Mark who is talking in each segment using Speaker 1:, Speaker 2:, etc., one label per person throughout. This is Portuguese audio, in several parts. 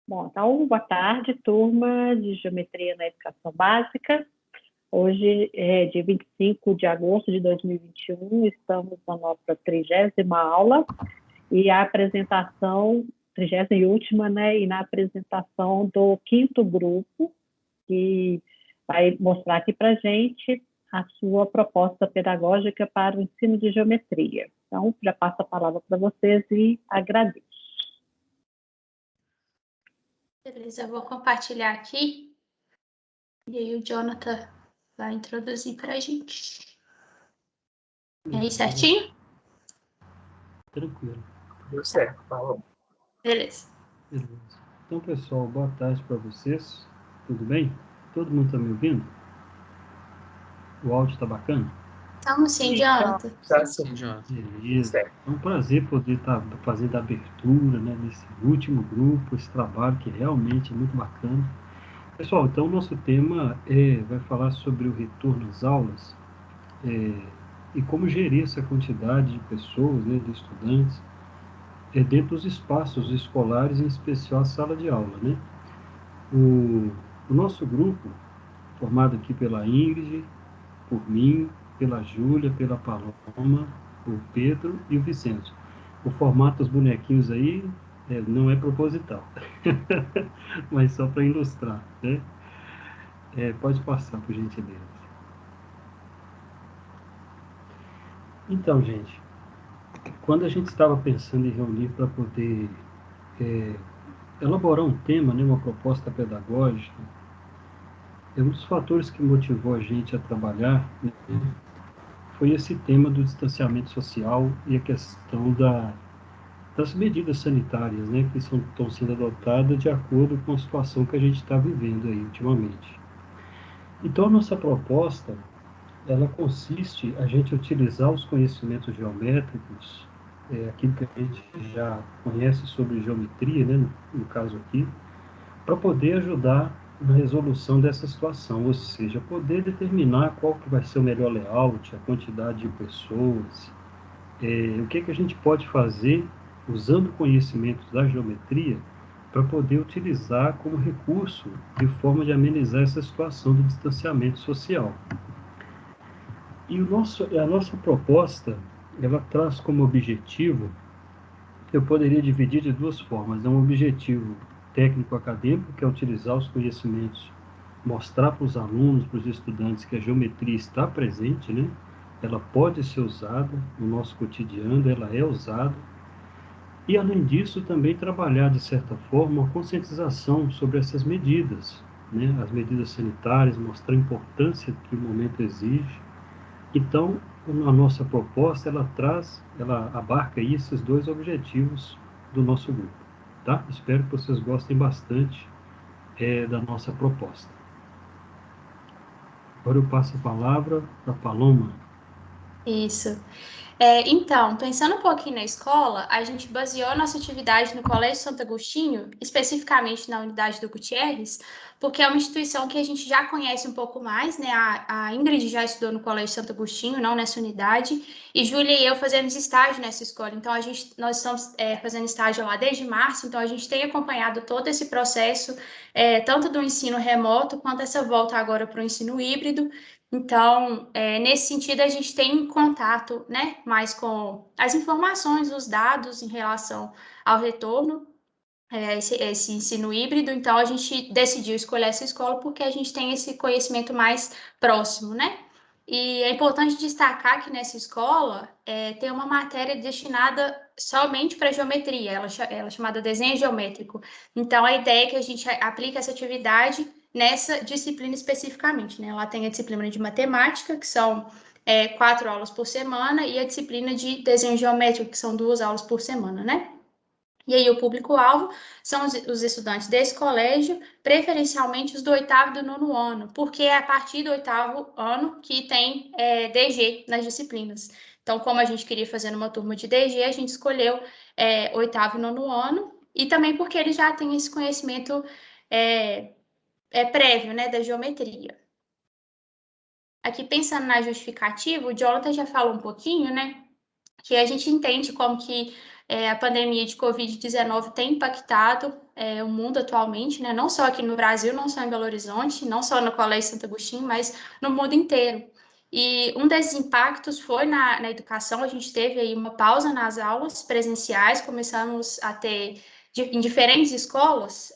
Speaker 1: Bom, então, boa tarde, turma de Geometria na Educação Básica. Hoje é dia 25 de agosto de 2021, estamos na nossa 30ª aula e a apresentação, 30ª, né, e na apresentação do 5º grupo, que vai mostrar aqui para a gente a sua proposta pedagógica para o ensino de geometria. Então, já passo a palavra para vocês e agradeço.
Speaker 2: Beleza, eu vou compartilhar aqui e aí o Jonathan vai introduzir para a gente. E aí, certinho?
Speaker 3: Tranquilo.
Speaker 4: Deu certo, falou.
Speaker 2: Beleza.
Speaker 3: Então, pessoal, boa tarde para vocês. Tudo bem? Todo mundo está me ouvindo? O áudio está bacana?
Speaker 2: Estamos sim, Jonathan.
Speaker 4: Sim, Jonathan.
Speaker 3: Beleza. É um prazer poder estar fazendo a abertura, né, nesse último grupo, esse trabalho que realmente é muito bacana. Pessoal, então o nosso tema vai falar sobre o retorno às aulas e como gerir essa quantidade de pessoas, né, de estudantes, dentro dos espaços escolares, em especial a sala de aula, né? O nosso grupo, formado aqui pela Ingrid, por mim, pela Júlia, pela Paloma, o Pedro e o Vicente. O formato dos bonequinhos aí não é proposital, mas só para ilustrar, né? Pode passar, por gentileza. Então, gente, quando a gente estava pensando em reunir para poder elaborar um tema, né, uma proposta pedagógica, um dos fatores que motivou a gente a trabalhar, né, foi esse tema do distanciamento social e a questão das medidas sanitárias, né, que estão sendo adotadas de acordo com a situação que a gente está vivendo aí ultimamente. Então, a nossa proposta, ela consiste a gente utilizar os conhecimentos geométricos, aquilo que a gente já conhece sobre geometria, né, no caso aqui, para poder ajudar na resolução dessa situação, ou seja, poder determinar qual que vai ser o melhor layout, a quantidade de pessoas, o que a gente pode fazer usando conhecimentos da geometria para poder utilizar como recurso de forma de amenizar essa situação do distanciamento social. E a nossa proposta, ela traz como objetivo, eu poderia dividir de duas formas, um objetivo técnico-acadêmico, que é utilizar os conhecimentos, mostrar para os alunos, para os estudantes que a geometria está presente, né? Ela pode ser usada no nosso cotidiano, ela é usada. E, além disso, também trabalhar, de certa forma, uma conscientização sobre essas medidas, né? As medidas sanitárias, mostrar a importância que o momento exige. Então, a nossa proposta, ela abarca aí esses dois objetivos do nosso grupo, tá? Espero que vocês gostem bastante da nossa proposta. Agora eu passo a palavra para a Paloma.
Speaker 2: Isso. Então, pensando um pouquinho na escola, a gente baseou nossa atividade no Colégio Santo Agostinho, especificamente na unidade do Gutierrez, porque é uma instituição que a gente já conhece um pouco mais, né? A Ingrid já estudou no Colégio Santo Agostinho, não nessa unidade, e Júlia e eu fazemos estágio nessa escola. Então, nós estamos fazendo estágio lá desde março, então a gente tem acompanhado todo esse processo, tanto do ensino remoto, quanto essa volta agora para o ensino híbrido. Então, nesse sentido, a gente tem contato, né, mais com as informações, os dados em relação ao retorno, esse ensino híbrido. Então, a gente decidiu escolher essa escola porque a gente tem esse conhecimento mais próximo, né? E é importante destacar que nessa escola tem uma matéria destinada somente para geometria, ela é chamada desenho geométrico. Então, a ideia é que a gente aplique essa atividade nessa disciplina especificamente, né? Lá tem a disciplina de matemática, que são 4 aulas por semana, e a disciplina de desenho geométrico, que são 2 aulas por semana, né? E aí o público-alvo são os estudantes desse colégio, preferencialmente os do 8º e do 9º ano, porque é a partir do 8º ano que tem DG nas disciplinas. Então, como a gente queria fazer numa turma de DG, a gente escolheu 8º e 9º ano, e também porque eles já têm esse conhecimento prévio, né, da geometria. Aqui, pensando na justificativa, o Jonathan já falou um pouquinho, né, que a gente entende como que a pandemia de Covid-19 tem impactado o mundo atualmente, né? Não só aqui no Brasil, não só em Belo Horizonte, não só no Colégio Santo Agostinho, mas no mundo inteiro. E um desses impactos foi na educação. A gente teve aí uma pausa nas aulas presenciais, começamos a ter em diferentes escolas,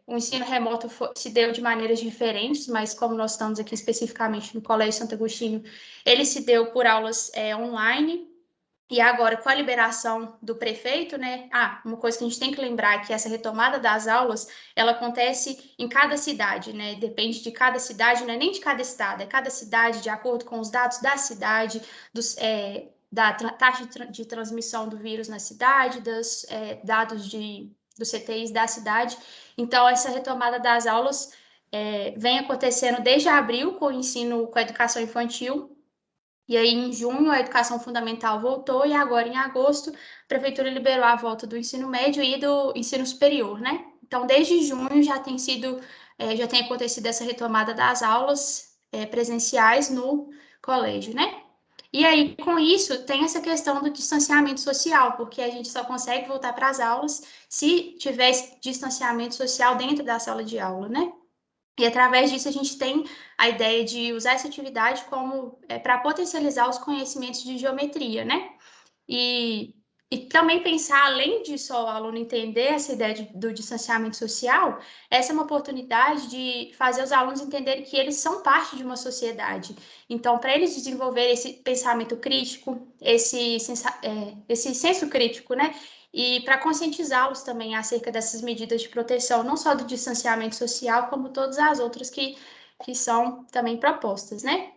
Speaker 2: o ensino remoto se deu de maneiras diferentes, mas como nós estamos aqui especificamente no Colégio Santo Agostinho, ele se deu por aulas online. E agora, com a liberação do prefeito, né? Uma coisa que a gente tem que lembrar é que essa retomada das aulas, ela acontece em cada cidade, né? Depende de cada cidade, não é nem de cada estado, é cada cidade, de acordo com os dados da cidade, da taxa de transmissão do vírus na cidade, dos dados dos CTIs da cidade. Então, essa retomada das aulas vem acontecendo desde abril com a educação infantil. E aí, em junho, a educação fundamental voltou, e agora, em agosto, a prefeitura liberou a volta do ensino médio e do ensino superior, né? Então, desde junho já tem acontecido essa retomada das aulas presenciais no colégio, né? E aí, com isso, tem essa questão do distanciamento social, porque a gente só consegue voltar para as aulas se tiver esse distanciamento social dentro da sala de aula, né? E através disso a gente tem a ideia de usar essa atividade como para potencializar os conhecimentos de geometria, né? E também pensar, além de só o aluno entender essa ideia do distanciamento social, essa é uma oportunidade de fazer os alunos entenderem que eles são parte de uma sociedade. Então, para eles desenvolverem esse pensamento crítico, esse senso crítico, né? E para conscientizá-los também acerca dessas medidas de proteção, não só do distanciamento social, como todas as outras que são também propostas, né?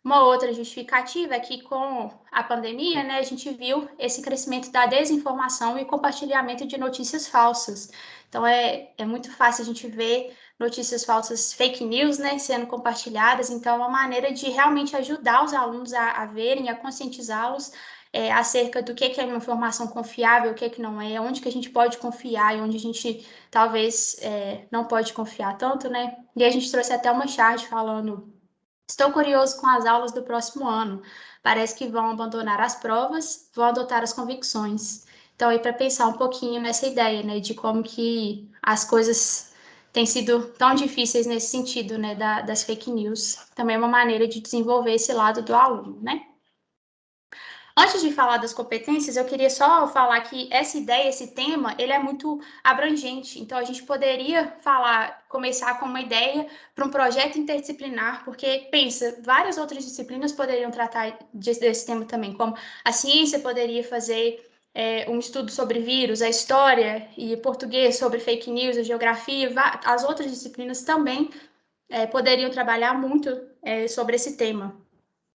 Speaker 2: Uma outra justificativa é que, com a pandemia, né, a gente viu esse crescimento da desinformação e compartilhamento de notícias falsas. Então, é muito fácil a gente ver notícias falsas, fake news, né, sendo compartilhadas. Então, é uma maneira de realmente ajudar os alunos a verem, a conscientizá-los acerca do que é uma informação confiável, o que não é, onde que a gente pode confiar e onde a gente talvez não pode confiar tanto, né? E a gente trouxe até uma charge falando: estou curioso com as aulas do próximo ano. Parece que vão abandonar as provas, vão adotar as convicções. Então, aí para pensar um pouquinho nessa ideia, né, de como que as coisas têm sido tão difíceis nesse sentido, né, das fake news. Também é uma maneira de desenvolver esse lado do aluno, né? Antes de falar das competências, eu queria só falar que essa ideia, esse tema, ele é muito abrangente. Então, a gente poderia começar com uma ideia para um projeto interdisciplinar, porque, pensa, várias outras disciplinas poderiam tratar desse tema também, como a ciência poderia fazer um estudo sobre vírus, a história e português sobre fake news, a geografia, as outras disciplinas também poderiam trabalhar muito sobre esse tema.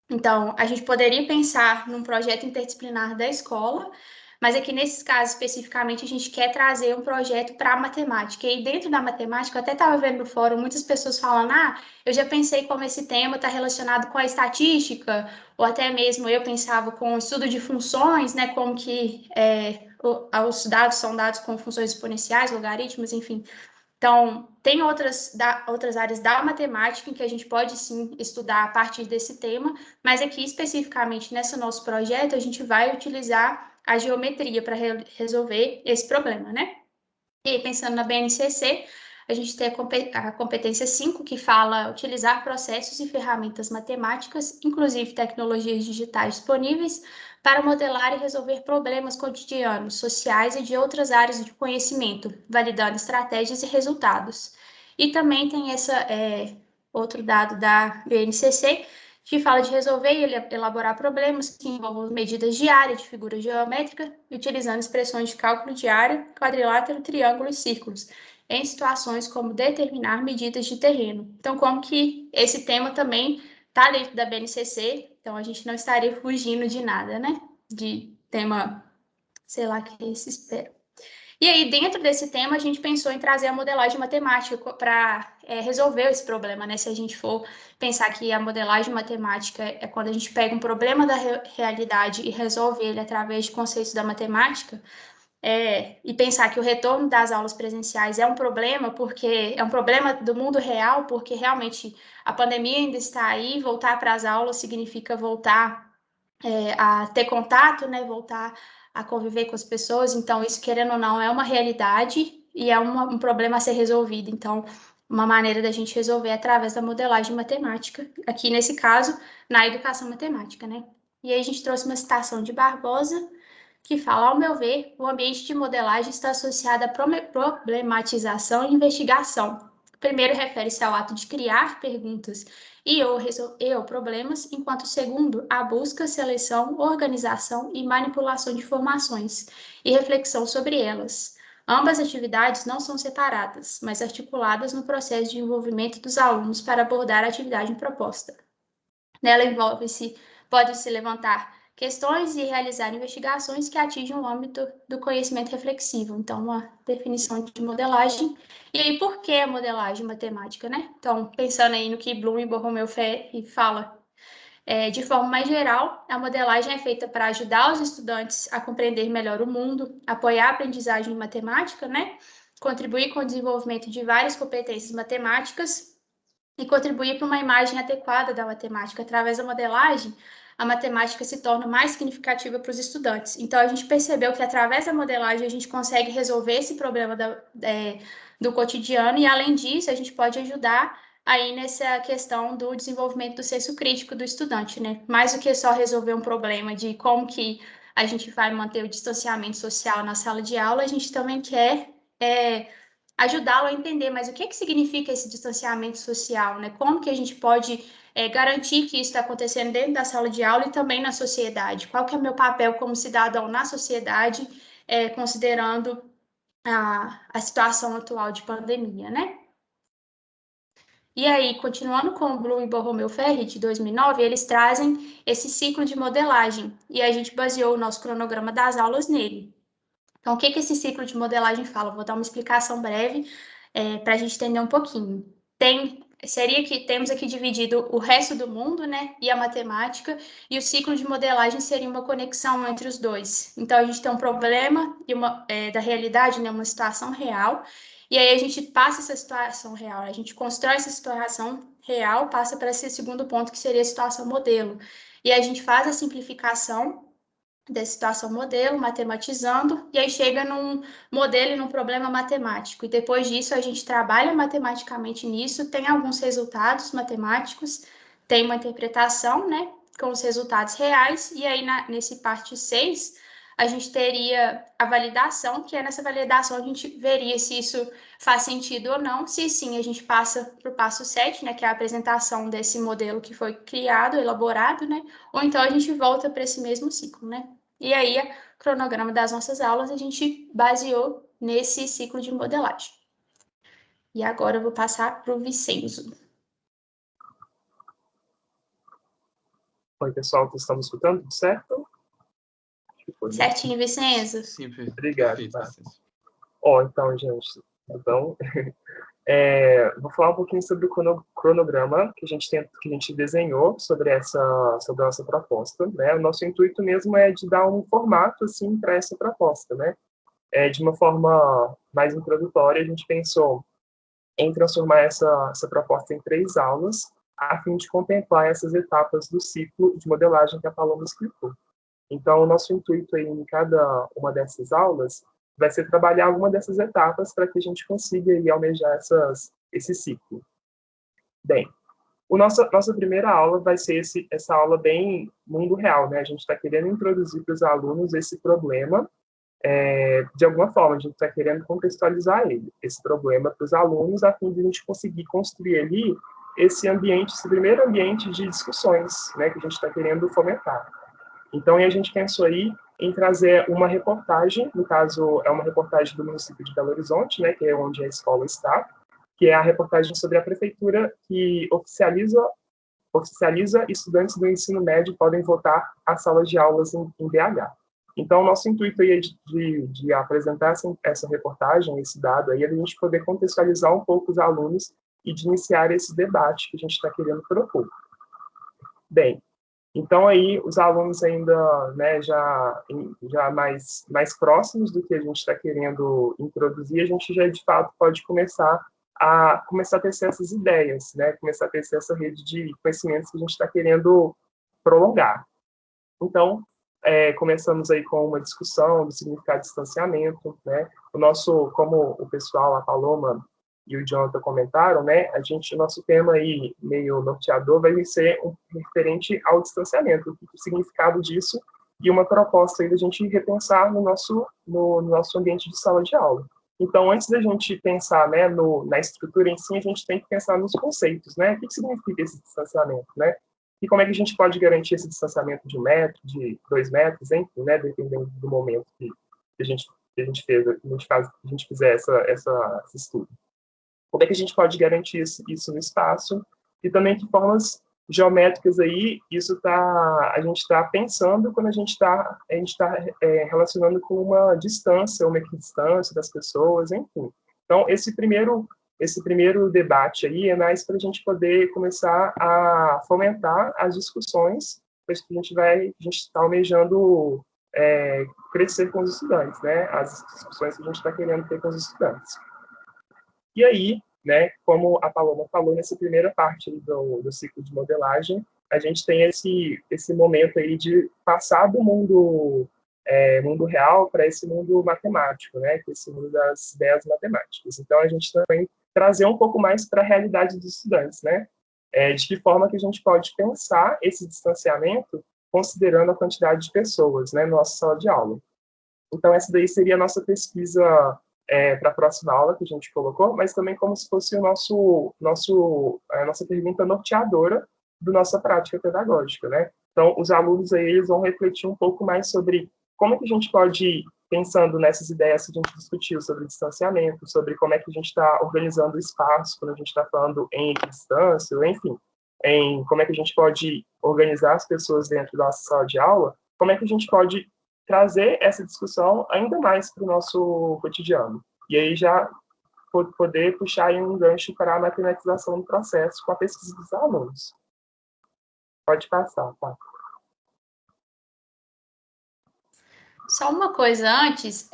Speaker 2: Então, a gente poderia pensar num projeto interdisciplinar da escola, mas aqui nesses casos especificamente a gente quer trazer um projeto para a matemática. E dentro da matemática, eu até estava vendo no fórum muitas pessoas falando: eu já pensei como esse tema está relacionado com a estatística, ou até mesmo eu pensava com o estudo de funções, né, como que os dados são dados com funções exponenciais, logaritmos, enfim. Então, tem outras áreas da matemática em que a gente pode, sim, estudar a partir desse tema, mas aqui, especificamente, nesse nosso projeto, a gente vai utilizar a geometria para resolver esse problema, né? E aí, pensando na BNCC, a gente tem a competência 5, que fala utilizar processos e ferramentas matemáticas, inclusive tecnologias digitais disponíveis, para modelar e resolver problemas cotidianos, sociais e de outras áreas de conhecimento, validando estratégias e resultados. E também tem outro dado da BNCC, que fala de resolver e elaborar problemas que envolvam medidas de área de figura geométrica, utilizando expressões de cálculo de área, quadrilátero, triângulo e círculos, em situações como determinar medidas de terreno. Então, como que esse tema também está dentro da BNCC, então a gente não estaria fugindo de nada, né? De tema, sei lá, que se espera. E aí, dentro desse tema, a gente pensou em trazer a modelagem matemática para resolver esse problema, né? Se a gente for pensar que a modelagem matemática é quando a gente pega um problema da realidade e resolve ele através de conceitos da matemática, e pensar que o retorno das aulas presenciais é um problema, porque é um problema do mundo real, porque realmente a pandemia ainda está aí, voltar para as aulas significa voltar a ter contato, né? Voltar a conviver com as pessoas, então isso, querendo ou não, é uma realidade e é um problema a ser resolvido. Então, uma maneira da gente resolver é através da modelagem matemática, aqui nesse caso, na educação matemática, né? E aí a gente trouxe uma citação de Barbosa, que fala, ao meu ver, o ambiente de modelagem está associado à problematização e investigação. O primeiro refere-se ao ato de criar perguntas ou problemas, enquanto o segundo, a busca, seleção, organização e manipulação de informações e reflexão sobre elas. Ambas atividades não são separadas, mas articuladas no processo de envolvimento dos alunos para abordar a atividade proposta. Nela pode-se levantar questões e realizar investigações que atingem o âmbito do conhecimento reflexivo. Então, uma definição de modelagem. E aí, por que a modelagem matemática, né? Então, pensando aí no que Bloom e Borromeu fala, de forma mais geral, a modelagem é feita para ajudar os estudantes a compreender melhor o mundo, apoiar a aprendizagem em matemática, né? Contribuir com o desenvolvimento de várias competências matemáticas e contribuir para uma imagem adequada da matemática. Através da modelagem, a matemática se torna mais significativa para os estudantes. Então, a gente percebeu que, através da modelagem, a gente consegue resolver esse problema do cotidiano e, além disso, a gente pode ajudar aí nessa questão do desenvolvimento do senso crítico do estudante, né? Mais do que só resolver um problema de como que a gente vai manter o distanciamento social na sala de aula, a gente também quer ajudá-lo a entender, mas o que significa esse distanciamento social, né? Como que a gente pode garantir que isso está acontecendo dentro da sala de aula e também na sociedade? Qual que é o meu papel como cidadão na sociedade, considerando a situação atual de pandemia, né? E aí, continuando com o Bloom e Borromeu Ferri, de 2009, eles trazem esse ciclo de modelagem, e a gente baseou o nosso cronograma das aulas nele. Então, o que esse ciclo de modelagem fala? Vou dar uma explicação breve para a gente entender um pouquinho. Temos aqui dividido o resto do mundo, né, e a matemática, e o ciclo de modelagem seria uma conexão entre os dois. Então, a gente tem um problema da realidade, né, uma situação real, e aí a gente passa essa situação real, a gente constrói essa situação real, passa para esse segundo ponto, que seria a situação modelo. E a gente faz a simplificação dessa situação modelo, matematizando, e aí chega num modelo e num problema matemático. E depois disso, a gente trabalha matematicamente nisso, tem alguns resultados matemáticos, tem uma interpretação, né, com os resultados reais, e aí nesse parte 6, a gente teria a validação, que nessa validação a gente veria se isso faz sentido ou não. Se sim, a gente passa para o passo 7, né, que é a apresentação desse modelo que foi criado, elaborado, né, ou então a gente volta para esse mesmo ciclo, né. E aí, o cronograma das nossas aulas a gente baseou nesse ciclo de modelagem. E agora eu vou passar para o Vicenzo.
Speaker 4: Oi, pessoal, que estamos escutando, tudo certo?
Speaker 2: Certinho, Vicenzo?
Speaker 4: Sim, obrigado. Tá. Então, gente, então, vou falar um pouquinho sobre o cronograma que a gente desenhou sobre a nossa proposta, né? O nosso intuito mesmo é de dar um formato assim para essa proposta, né? De uma forma mais introdutória, a gente pensou em transformar essa proposta em 3 aulas, a fim de contemplar essas etapas do ciclo de modelagem que a Paloma explicou. Então, o nosso intuito aí em cada uma dessas aulas vai ser trabalhar alguma dessas etapas para que a gente consiga aí almejar esse ciclo. Bem, nossa primeira aula vai ser essa aula bem mundo real, né? A gente está querendo introduzir para os alunos esse problema, de alguma forma, a gente está querendo contextualizar esse problema para os alunos, a fim de a gente conseguir construir ali esse primeiro ambiente de discussões, né, que a gente está querendo fomentar. Então, a gente pensou aí em trazer uma reportagem, no caso, é uma reportagem do município de Belo Horizonte, né, que é onde a escola está, que é a reportagem sobre a prefeitura que oficializa estudantes do ensino médio podem voltar às salas de aulas em BH. Então, o nosso intuito aí é de apresentar essa reportagem, esse dado aí, é a gente poder contextualizar um pouco os alunos e de iniciar esse debate que a gente está querendo propor. Bem, então aí os alunos ainda, né, já mais próximos do que a gente está querendo introduzir, a gente já de fato pode começar a tecer essas ideias, né, começar a tecer essa rede de conhecimentos que a gente está querendo prolongar. Então, começamos aí com uma discussão do significado de distanciamento, né? Como o pessoal, a Paloma e o Jonathan comentaram, né? O nosso tema aí, meio norteador, vai ser referente ao distanciamento, o significado disso, e uma proposta aí da gente repensar no nosso ambiente de sala de aula. Então, antes da gente pensar, né, na estrutura em si, a gente tem que pensar nos conceitos, né? O que significa esse distanciamento, né? E como é que a gente pode garantir esse distanciamento de 1 metro, de 2 metros, enfim, né? Dependendo do momento que a gente fizer esse estudo. Como é que a gente pode garantir isso no espaço? E também que formas geométricas aí a gente está pensando quando a gente está relacionando com uma distância, uma equidistância das pessoas, enfim. Então, esse primeiro debate aí é mais para a gente poder começar a fomentar as discussões, pois que a gente está almejando crescer com os estudantes, né? As discussões que a gente está querendo ter com os estudantes. E aí, né, como a Paloma falou, nessa primeira parte do ciclo de modelagem, a gente tem esse momento aí de passar do mundo real para esse mundo matemático, né, que é esse mundo das ideias matemáticas. Então, a gente também trazer um pouco mais para a realidade dos estudantes, né, de que forma que a gente pode pensar esse distanciamento considerando a quantidade de pessoas, né, na nossa sala de aula. Então, essa daí seria a nossa pesquisa para a próxima aula que a gente colocou, mas também como se fosse a nossa pergunta norteadora da nossa prática pedagógica, né? Então, os alunos aí, eles vão refletir um pouco mais sobre como é que a gente pode ir pensando nessas ideias que a gente discutiu sobre distanciamento, sobre como é que a gente está organizando o espaço quando a gente está falando em equidistância, enfim, em como é que a gente pode organizar as pessoas dentro da nossa sala de aula, como é que a gente pode trazer essa discussão ainda mais para o nosso cotidiano. E aí já poder puxar aí um gancho para a matematização do processo com a pesquisa dos alunos. Pode passar, tá?
Speaker 2: Só uma coisa antes,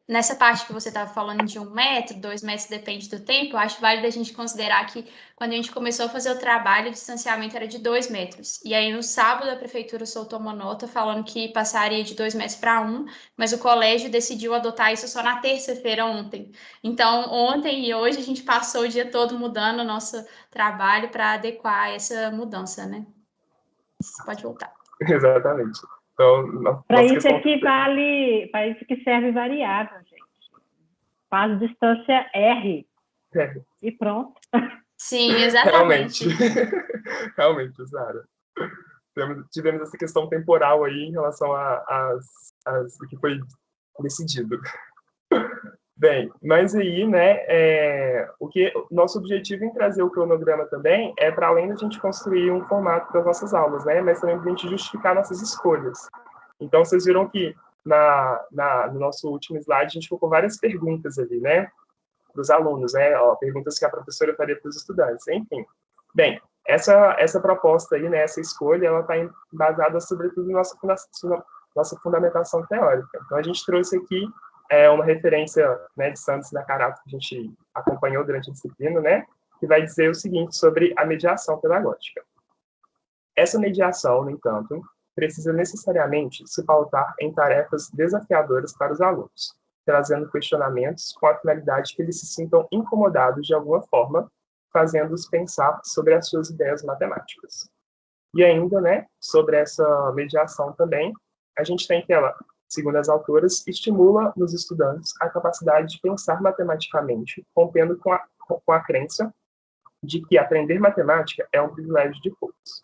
Speaker 2: nessa parte que você estava falando de 1 metro, 2 metros, depende do tempo, eu acho válido a gente considerar que quando a gente começou a fazer o trabalho, o distanciamento era de 2 metros. E aí, no sábado, a prefeitura soltou uma nota falando que passaria de 2 metros para 1, mas o colégio decidiu adotar isso só na terça-feira ontem. Então, ontem e hoje, a gente passou o dia todo mudando o nosso trabalho para adequar essa mudança, né? Você pode voltar.
Speaker 4: Exatamente. Então,
Speaker 1: para isso que serve variável, gente. Faz distância R. E pronto.
Speaker 2: Sim, exatamente.
Speaker 4: Realmente, Sara. Tivemos essa questão temporal aí em relação ao que foi decidido. Bem, mas aí, né, nosso objetivo em trazer o cronograma também é para além da gente construir um formato das nossas aulas, né, mas também para a gente justificar nossas escolhas. Então, vocês viram que no nosso último slide a gente colocou várias perguntas ali, né, para os alunos, né, perguntas que a professora faria para os estudantes, enfim. Bem, essa proposta aí, né, essa escolha, ela está embasada sobretudo na nossa fundamentação teórica. Então, a gente trouxe aqui uma referência, né, de Santos e Nakarato, que a gente acompanhou durante a disciplina, né, que vai dizer o seguinte sobre a mediação pedagógica. Essa mediação, no entanto, precisa necessariamente se pautar em tarefas desafiadoras para os alunos, trazendo questionamentos com a finalidade que eles se sintam incomodados de alguma forma, fazendo-os pensar sobre as suas ideias matemáticas. E ainda, né, sobre essa mediação também, a gente tem que ela, segundo as autoras, estimula nos estudantes a capacidade de pensar matematicamente, rompendo com a crença de que aprender matemática é um privilégio de poucos.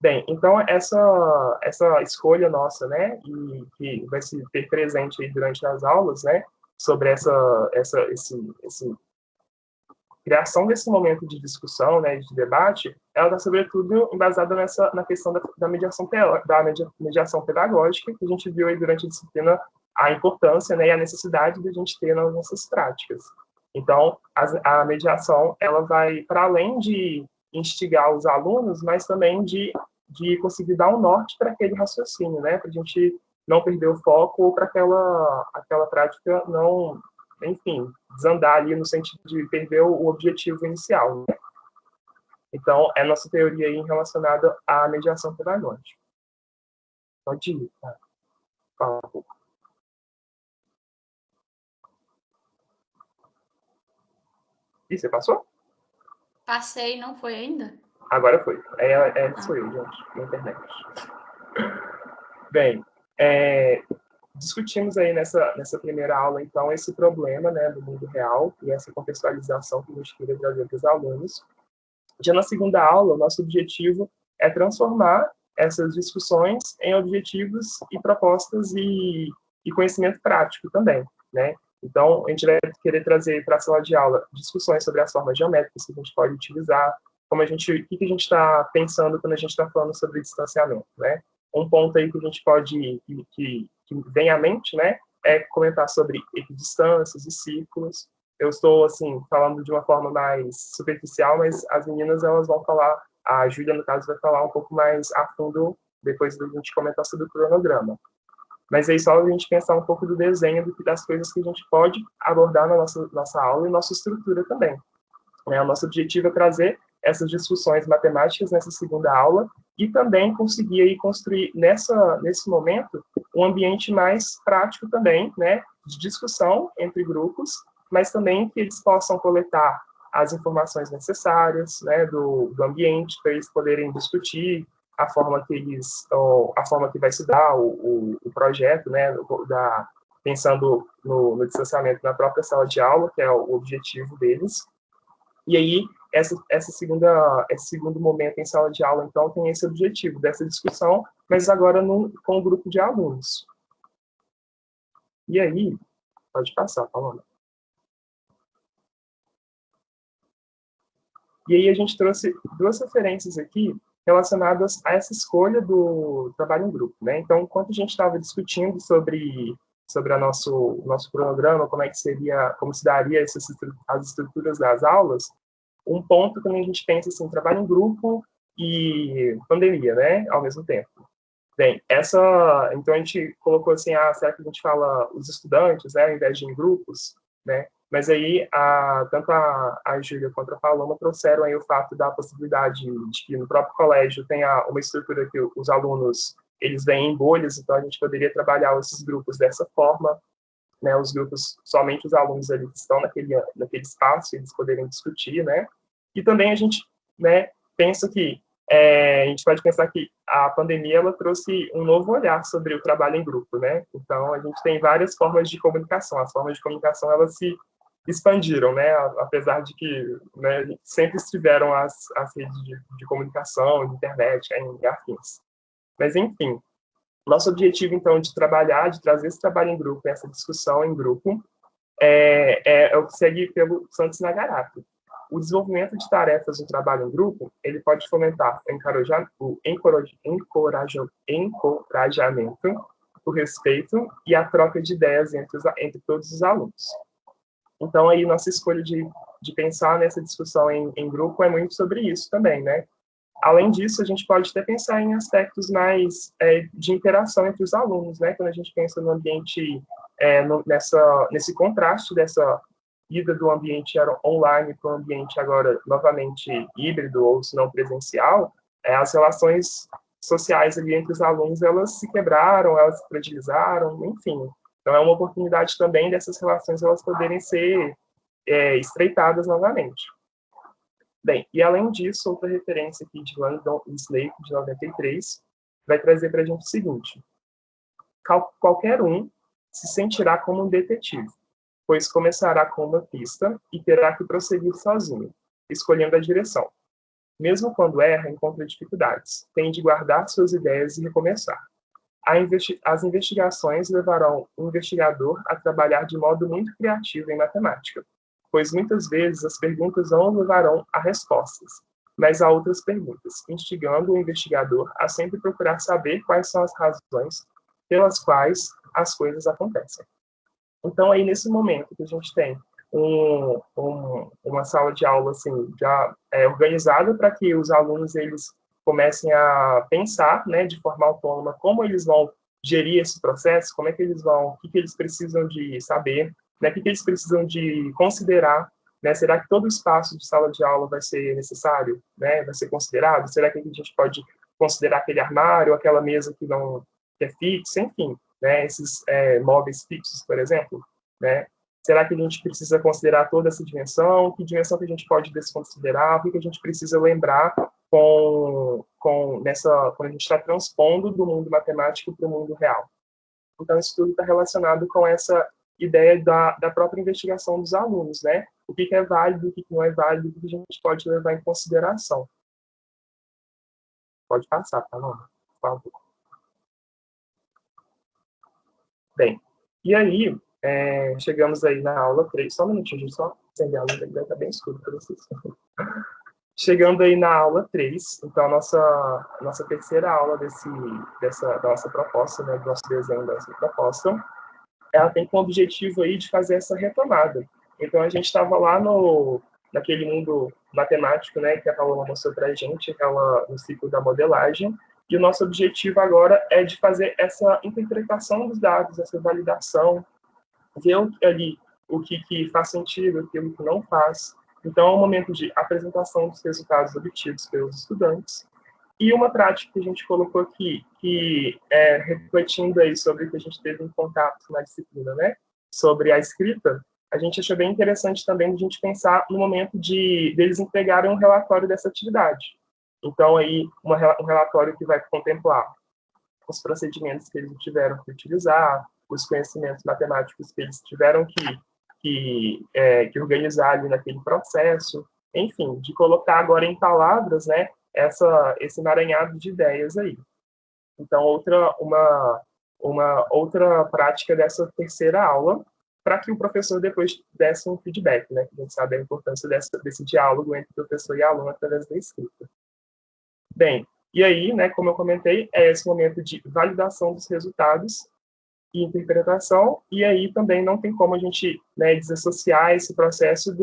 Speaker 4: Bem, então essa escolha nossa, né, e que vai se ter presente aí durante as aulas, né, sobre essa criação desse momento de discussão, né, de debate, ela está sobretudo embasada na questão da mediação pedagógica, que a gente viu aí durante a disciplina a importância, né, e a necessidade de a gente ter nas nossas práticas. Então, a mediação, ela vai para além de instigar os alunos, mas também de conseguir dar um norte para aquele raciocínio, né, para a gente não perder o foco ou para aquela prática não, enfim, desandar ali no sentido de perder o objetivo inicial, né? Então, é a nossa teoria aí relacionada à mediação pedagógica. Pode ir, tá? falar um pouco. E você passou?
Speaker 2: Passei, não foi ainda?
Speaker 4: Agora foi. Sou eu, gente, na internet. Bem, discutimos aí nessa primeira aula, então, esse problema, né, do mundo real e essa contextualização que a gente queria trazer para os alunos. Já na segunda aula, o nosso objetivo é transformar essas discussões em objetivos e propostas e conhecimento prático também, né? Então, a gente vai querer trazer para a sala de aula discussões sobre as formas geométricas que a gente pode utilizar, o que a gente está pensando quando a gente está falando sobre distanciamento, né? Um ponto aí que a gente pode, que vem à mente, né, é comentar sobre equidistâncias e círculos. Eu estou, assim, falando de uma forma mais superficial, mas as meninas, elas vão falar, a Júlia, no caso, vai falar um pouco mais a fundo, depois da gente comentar sobre o cronograma. Mas aí só a gente pensar um pouco do desenho, das coisas que a gente pode abordar na nossa aula e nossa estrutura também. O nosso objetivo é trazer essas discussões matemáticas nessa segunda aula e também conseguir aí construir nesse momento um ambiente mais prático também, né, de discussão entre grupos, mas também que eles possam coletar as informações necessárias, né, do ambiente para eles poderem discutir a forma que vai se dar o projeto, né, pensando no distanciamento na própria sala de aula, que é o objetivo deles. E aí, esse segundo momento em sala de aula, então, tem esse objetivo dessa discussão, mas agora com um grupo de alunos. E aí, pode passar, Paloma. E aí a gente trouxe duas referências aqui relacionadas a essa escolha do trabalho em grupo, né? Então, enquanto a gente estava discutindo sobre o nosso cronograma, como se daria as estruturas das aulas, um ponto quando a gente pensa assim, trabalho em grupo e pandemia, né, ao mesmo tempo. Bem, então a gente colocou assim, será que a gente fala os estudantes, né, ao invés de em grupos, né? Mas aí tanto a Júlia quanto a Paloma trouxeram aí o fato da possibilidade de que no próprio colégio tenha uma estrutura que os alunos eles vêm em bolhas, então a gente poderia trabalhar esses grupos dessa forma, né, os grupos, somente os alunos ali que estão naquele espaço, eles poderem discutir, né, e também a gente, né, pensa que, a gente pode pensar que a pandemia, ela trouxe um novo olhar sobre o trabalho em grupo, né, então a gente tem várias formas de comunicação, as formas de comunicação, elas se expandiram, né, apesar de que, né, sempre estiveram as redes de comunicação, de internet, em afins. Mas, enfim, nosso objetivo, então, de trazer esse trabalho em grupo, essa discussão em grupo, é o que segue pelo Santos Nagarato. O desenvolvimento de tarefas no trabalho em grupo, ele pode fomentar o encorajamento, o respeito e a troca de ideias entre todos os alunos. Então, aí, nossa escolha de pensar nessa discussão em grupo é muito sobre isso também, né? Além disso, a gente pode até pensar em aspectos mais de interação entre os alunos, né? Quando a gente pensa no ambiente, nesse contraste dessa ida do ambiente online para o ambiente agora novamente híbrido ou se não presencial, as relações sociais ali entre os alunos, elas se quebraram, elas se fragilizaram, enfim. Então, é uma oportunidade também dessas relações elas poderem ser estreitadas novamente. Bem, e além disso, outra referência aqui de Langdon e Slake, de 93, vai trazer para a gente o seguinte: qualquer um se sentirá como um detetive, pois começará com uma pista e terá que prosseguir sozinho, escolhendo a direção. Mesmo quando erra, encontra dificuldades, tem de guardar suas ideias e recomeçar. As investigações levarão o investigador a trabalhar de modo muito criativo em matemática, pois muitas vezes as perguntas não levarão a respostas, mas a outras perguntas, instigando o investigador a sempre procurar saber quais são as razões pelas quais as coisas acontecem. Então, aí nesse momento que a gente tem uma sala de aula assim, já organizada para que os alunos eles comecem a pensar, né, de forma autônoma, como eles vão gerir esse processo, como é que eles vão, o que eles precisam de saber, né, o que eles precisam de considerar, né, será que todo espaço de sala de aula vai ser necessário, né, vai ser considerado? Será que a gente pode considerar aquele armário, aquela mesa que é fixa, enfim. né, esses móveis fixos, por exemplo, né? Será que a gente precisa considerar toda essa dimensão? Que dimensão que a gente pode desconsiderar? O que a gente precisa lembrar quando a gente está transpondo do mundo matemático para o mundo real? Então, isso tudo está relacionado com essa ideia da própria investigação dos alunos, né? O que é válido, o que não é válido, o que a gente pode levar em consideração. Pode passar, tá, Norma? Por favor. Bem, e aí, chegamos aí na aula 3. Só um minutinho, gente, só acender a luz, vai estar bem escuro para vocês. Chegando aí na aula 3, então a nossa terceira aula da nossa proposta, né, do nosso desenho dessa proposta, ela tem como objetivo aí de fazer essa retomada. Então, a gente estava lá naquele mundo matemático, né, que a Paola mostrou para a gente, no ciclo da modelagem, e o nosso objetivo agora é de fazer essa interpretação dos dados, essa validação, ver ali o que faz sentido, aquilo que não faz. Então, é um momento de apresentação dos resultados obtidos pelos estudantes. E uma prática que a gente colocou aqui, que é refletindo aí sobre o que a gente teve em contato na disciplina, né, sobre a escrita, a gente achou bem interessante também a gente pensar no momento deles entregarem um relatório dessa atividade. Então, aí, um relatório que vai contemplar os procedimentos que eles tiveram que utilizar, os conhecimentos matemáticos que eles tiveram que organizar ali naquele processo, enfim, de colocar agora em palavras, né, esse emaranhado de ideias aí. Então, uma outra prática dessa terceira aula, para que o professor depois desse um feedback, né, que a gente sabe a importância desse diálogo entre professor e aluno através da escrita. Bem, e aí, né, como eu comentei, é esse momento de validação dos resultados e interpretação, e aí também não tem como a gente, né, desassociar esse processo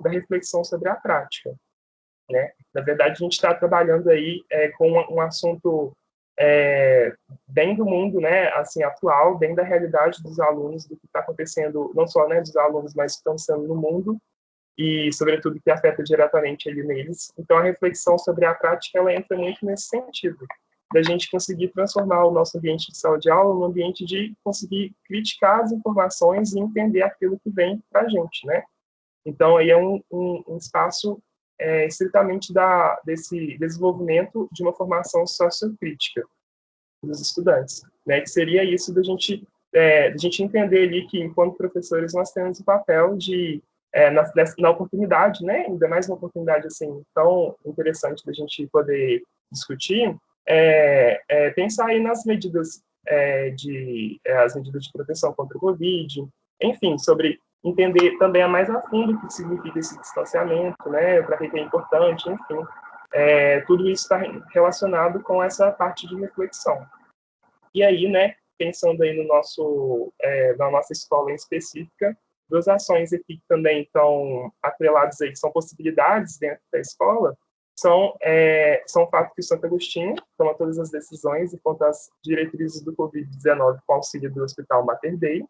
Speaker 4: da reflexão sobre a prática, né? Na verdade, a gente está trabalhando aí com um assunto bem do mundo, né, assim, atual, bem da realidade dos alunos, do que está acontecendo, não só, né, dos alunos, mas que estão sendo no mundo, e, sobretudo, que afeta diretamente ali neles. Então, a reflexão sobre a prática, ela entra muito nesse sentido, da gente conseguir transformar o nosso ambiente de sala de aula num ambiente de conseguir criticar as informações e entender aquilo que vem para a gente, né? Então, aí é um espaço estritamente desse desenvolvimento de uma formação sociocrítica dos estudantes, né? Que seria isso da gente entender ali que, enquanto professores, nós temos o papel de na oportunidade, né, ainda mais uma oportunidade assim tão interessante da gente poder discutir, pensar aí nas medidas as medidas de proteção contra o Covid, enfim, sobre entender também mais a fundo o que significa esse distanciamento, né, para que é importante, enfim, tudo isso está relacionado com essa parte de reflexão. E aí, né, pensando aí na nossa escola em específica, duas ações aqui que também estão atreladas aí, que são possibilidades dentro da escola, são o fato que o Santo Agostinho toma todas as decisões enquanto as diretrizes do Covid-19 com auxílio do Hospital Mater Dei,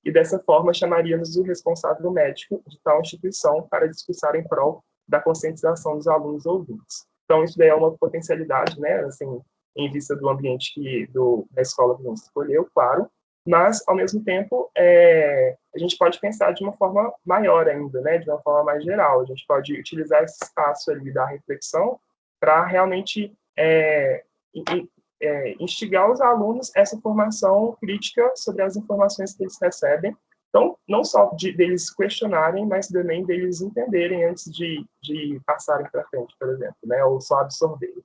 Speaker 4: e dessa forma chamaríamos o responsável médico de tal instituição para discursar em prol da conscientização dos alunos ouvintes. Então, isso daí é uma potencialidade, né, assim, em vista do ambiente da escola que a gente escolheu, claro, mas, ao mesmo tempo, a gente pode pensar de uma forma maior ainda, né, de uma forma mais geral. A gente pode utilizar esse espaço ali da reflexão para realmente instigar os alunos essa formação crítica sobre as informações que eles recebem. Então, não só deles questionarem, mas também deles entenderem antes de passarem para frente, por exemplo, né, ou só absorverem.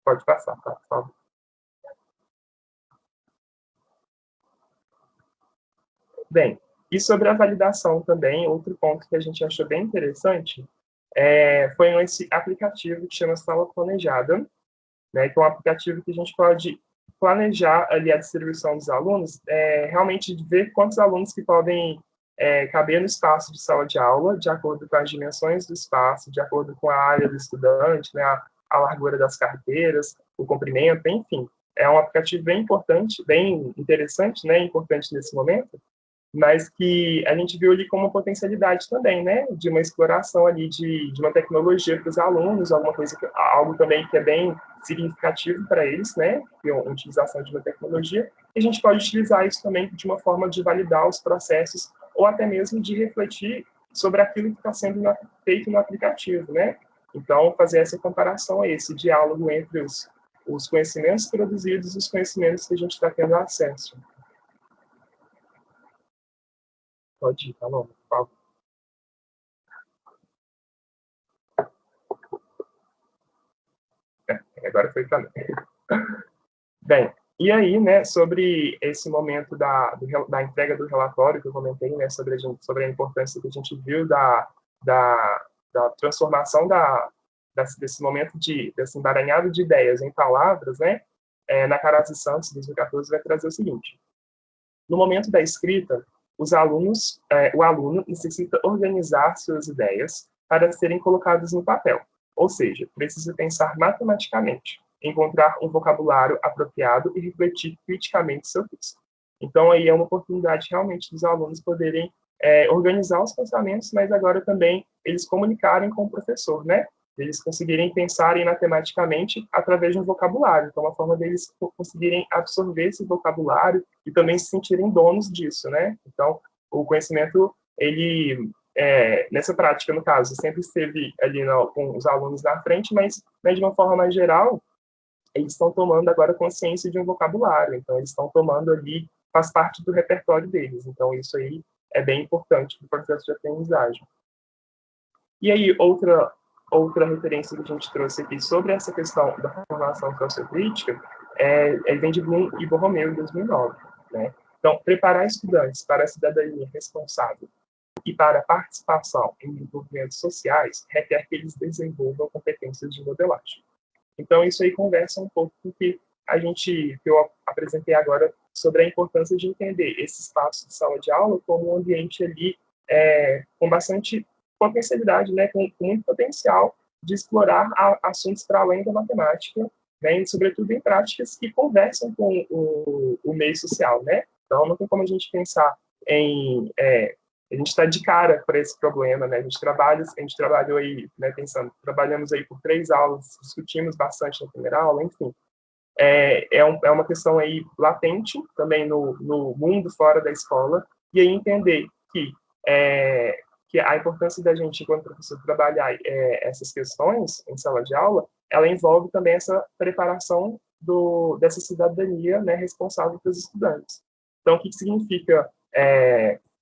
Speaker 4: Pode passar, tá, por favor. Bem, e sobre a validação também, outro ponto que a gente achou bem interessante foi esse aplicativo que chama Sala Planejada, né, que é um aplicativo que a gente pode planejar ali a distribuição dos alunos, realmente ver quantos alunos que podem caber no espaço de sala de aula, de acordo com as dimensões do espaço, de acordo com a área do estudante, né, a largura das carteiras, o comprimento, enfim. É um aplicativo bem importante, bem interessante, né, importante nesse momento, mas que a gente viu ali como uma potencialidade também, né, de uma exploração ali de uma tecnologia para os alunos, algo também que é bem significativo para eles, né, que é a utilização de uma tecnologia, e a gente pode utilizar isso também de uma forma de validar os processos, ou até mesmo de refletir sobre aquilo que está sendo feito no aplicativo, né? Então, fazer essa comparação, esse diálogo entre os conhecimentos produzidos e os conhecimentos que a gente está tendo acesso. Pode ir, Paloma, por favor. Agora foi para mim. Bem, e aí, né, sobre esse momento da entrega do relatório que eu comentei, né, sobre a importância que a gente viu da transformação desse momento desse emaranhado de ideias em palavras, né, na Carazzi Santos, 2014, vai trazer o seguinte: no momento da escrita, o aluno necessita organizar suas ideias para serem colocadas no papel, ou seja, precisa pensar matematicamente, encontrar um vocabulário apropriado e refletir criticamente seu texto. Então, aí é uma oportunidade realmente dos alunos poderem organizar os pensamentos, mas agora também eles comunicarem com o professor, né? Eles conseguirem pensarem matematicamente através de um vocabulário. Então, uma forma deles conseguirem absorver esse vocabulário e também se sentirem donos disso, né? Então, o conhecimento, ele, nessa prática, no caso, sempre esteve ali com os alunos na frente, mas, né, de uma forma mais geral, eles estão tomando agora consciência de um vocabulário. Então, eles estão tomando ali, faz parte do repertório deles. Então, isso aí é bem importante para o processo de aprendizagem. E aí, outra referência que a gente trouxe aqui sobre essa questão da formação sociocrítica vem de Bloom e Borromeu, em 2009. Né? Então, preparar estudantes para a cidadania responsável e para a participação em movimentos sociais requer que eles desenvolvam competências de modelagem. Então, isso aí conversa um pouco com o que eu apresentei agora sobre a importância de entender esse espaço de sala de aula como um ambiente ali com bastante potencialidade, né, com muito potencial de explorar assuntos para além da matemática, né, e sobretudo em práticas que conversam com o meio social, né? Então, não tem como a gente pensar em a gente está de cara para esse problema, né? A gente trabalhou aí, né, trabalhamos aí por 3 aulas, discutimos bastante na primeira aula, enfim. É uma questão aí latente também no mundo fora da escola, e aí entender que a importância da gente, enquanto professor, trabalhar essas questões em sala de aula, ela envolve também essa preparação dessa cidadania, né, responsável pelos estudantes. Então, o que significa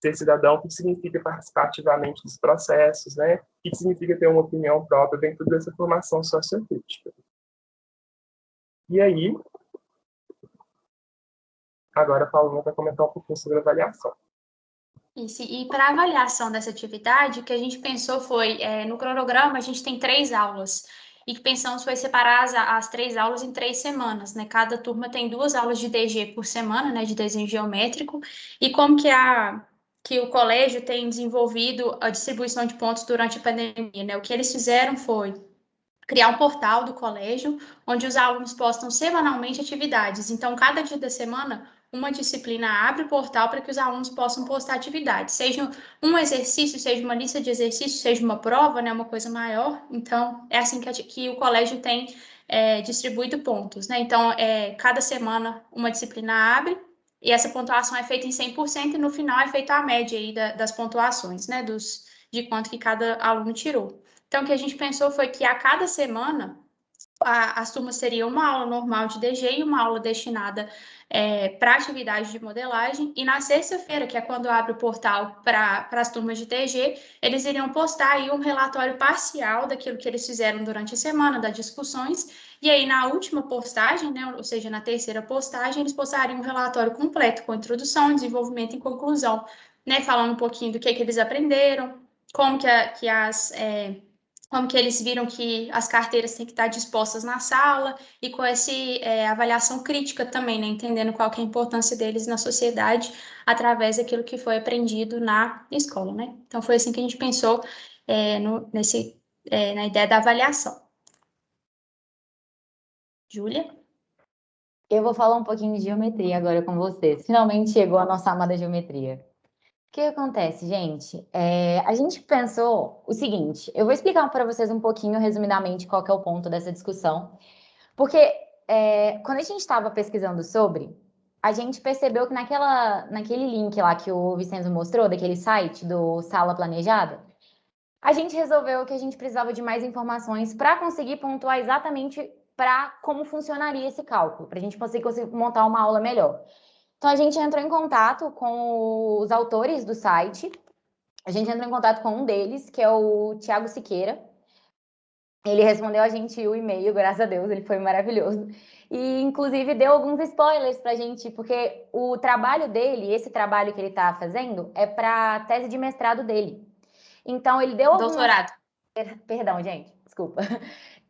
Speaker 4: ser cidadão, o que significa participar ativamente dos processos, né? O que significa ter uma opinião própria dentro dessa formação sociocrítica. E aí, agora a Paulina vai comentar um pouquinho sobre a avaliação.
Speaker 2: Isso, e para a avaliação dessa atividade, o que a gente pensou foi, no cronograma a gente tem 3 aulas, e que pensamos foi separar as 3 aulas em 3 semanas, né? Cada turma tem 2 aulas de DG por semana, né, de desenho geométrico, e como que o colégio tem desenvolvido a distribuição de pontos durante a pandemia, né? O que eles fizeram foi criar um portal do colégio, onde os alunos postam semanalmente atividades. Então, cada dia da semana, uma disciplina abre o portal para que os alunos possam postar atividades, seja um exercício, seja uma lista de exercícios, seja uma prova, né, uma coisa maior. Então, é assim que o colégio tem distribuído pontos, né? Então, cada semana uma disciplina abre, e essa pontuação é feita em 100%, e no final é feita a média aí das pontuações, né, de quanto que cada aluno tirou. Então, o que a gente pensou foi que a cada semana as turmas teriam uma aula normal de DG e uma aula destinada para atividade de modelagem. E na sexta-feira, que é quando abre o portal para as turmas de DG, eles iriam postar aí um relatório parcial daquilo que eles fizeram durante a semana, das discussões. E aí, na última postagem, né, ou seja, na terceira postagem, eles postariam um relatório completo com introdução, desenvolvimento e conclusão, né, falando um pouquinho do que eles aprenderam, como como que eles viram que as carteiras têm que estar dispostas na sala, e com essa avaliação crítica também, né, entendendo qual que é a importância deles na sociedade através daquilo que foi aprendido na escola, né? Então, foi assim que a gente pensou na ideia da avaliação. Júlia?
Speaker 5: Eu vou falar um pouquinho de geometria agora com vocês. Finalmente chegou a nossa amada geometria. O que acontece, gente? A gente pensou o seguinte, eu vou explicar para vocês um pouquinho, resumidamente, qual que é o ponto dessa discussão, Porque quando a gente estava pesquisando sobre, a gente percebeu que naquele link lá que o Vicenzo mostrou, daquele site do Sala Planejada, a gente resolveu que a gente precisava de mais informações para conseguir pontuar exatamente para como funcionaria esse cálculo, para a gente conseguir montar uma aula melhor. Então, a gente entrou em contato com os autores do site, a gente entrou em contato com um deles, que é o Thiago Siqueira. Ele respondeu a gente o e-mail, graças a Deus, ele foi maravilhoso. E, inclusive, deu alguns spoilers pra gente, porque o trabalho dele, esse trabalho que ele está fazendo, é para a tese de mestrado dele. Então, ele deu algumas...
Speaker 2: Doutorado.
Speaker 5: Perdão, gente, desculpa.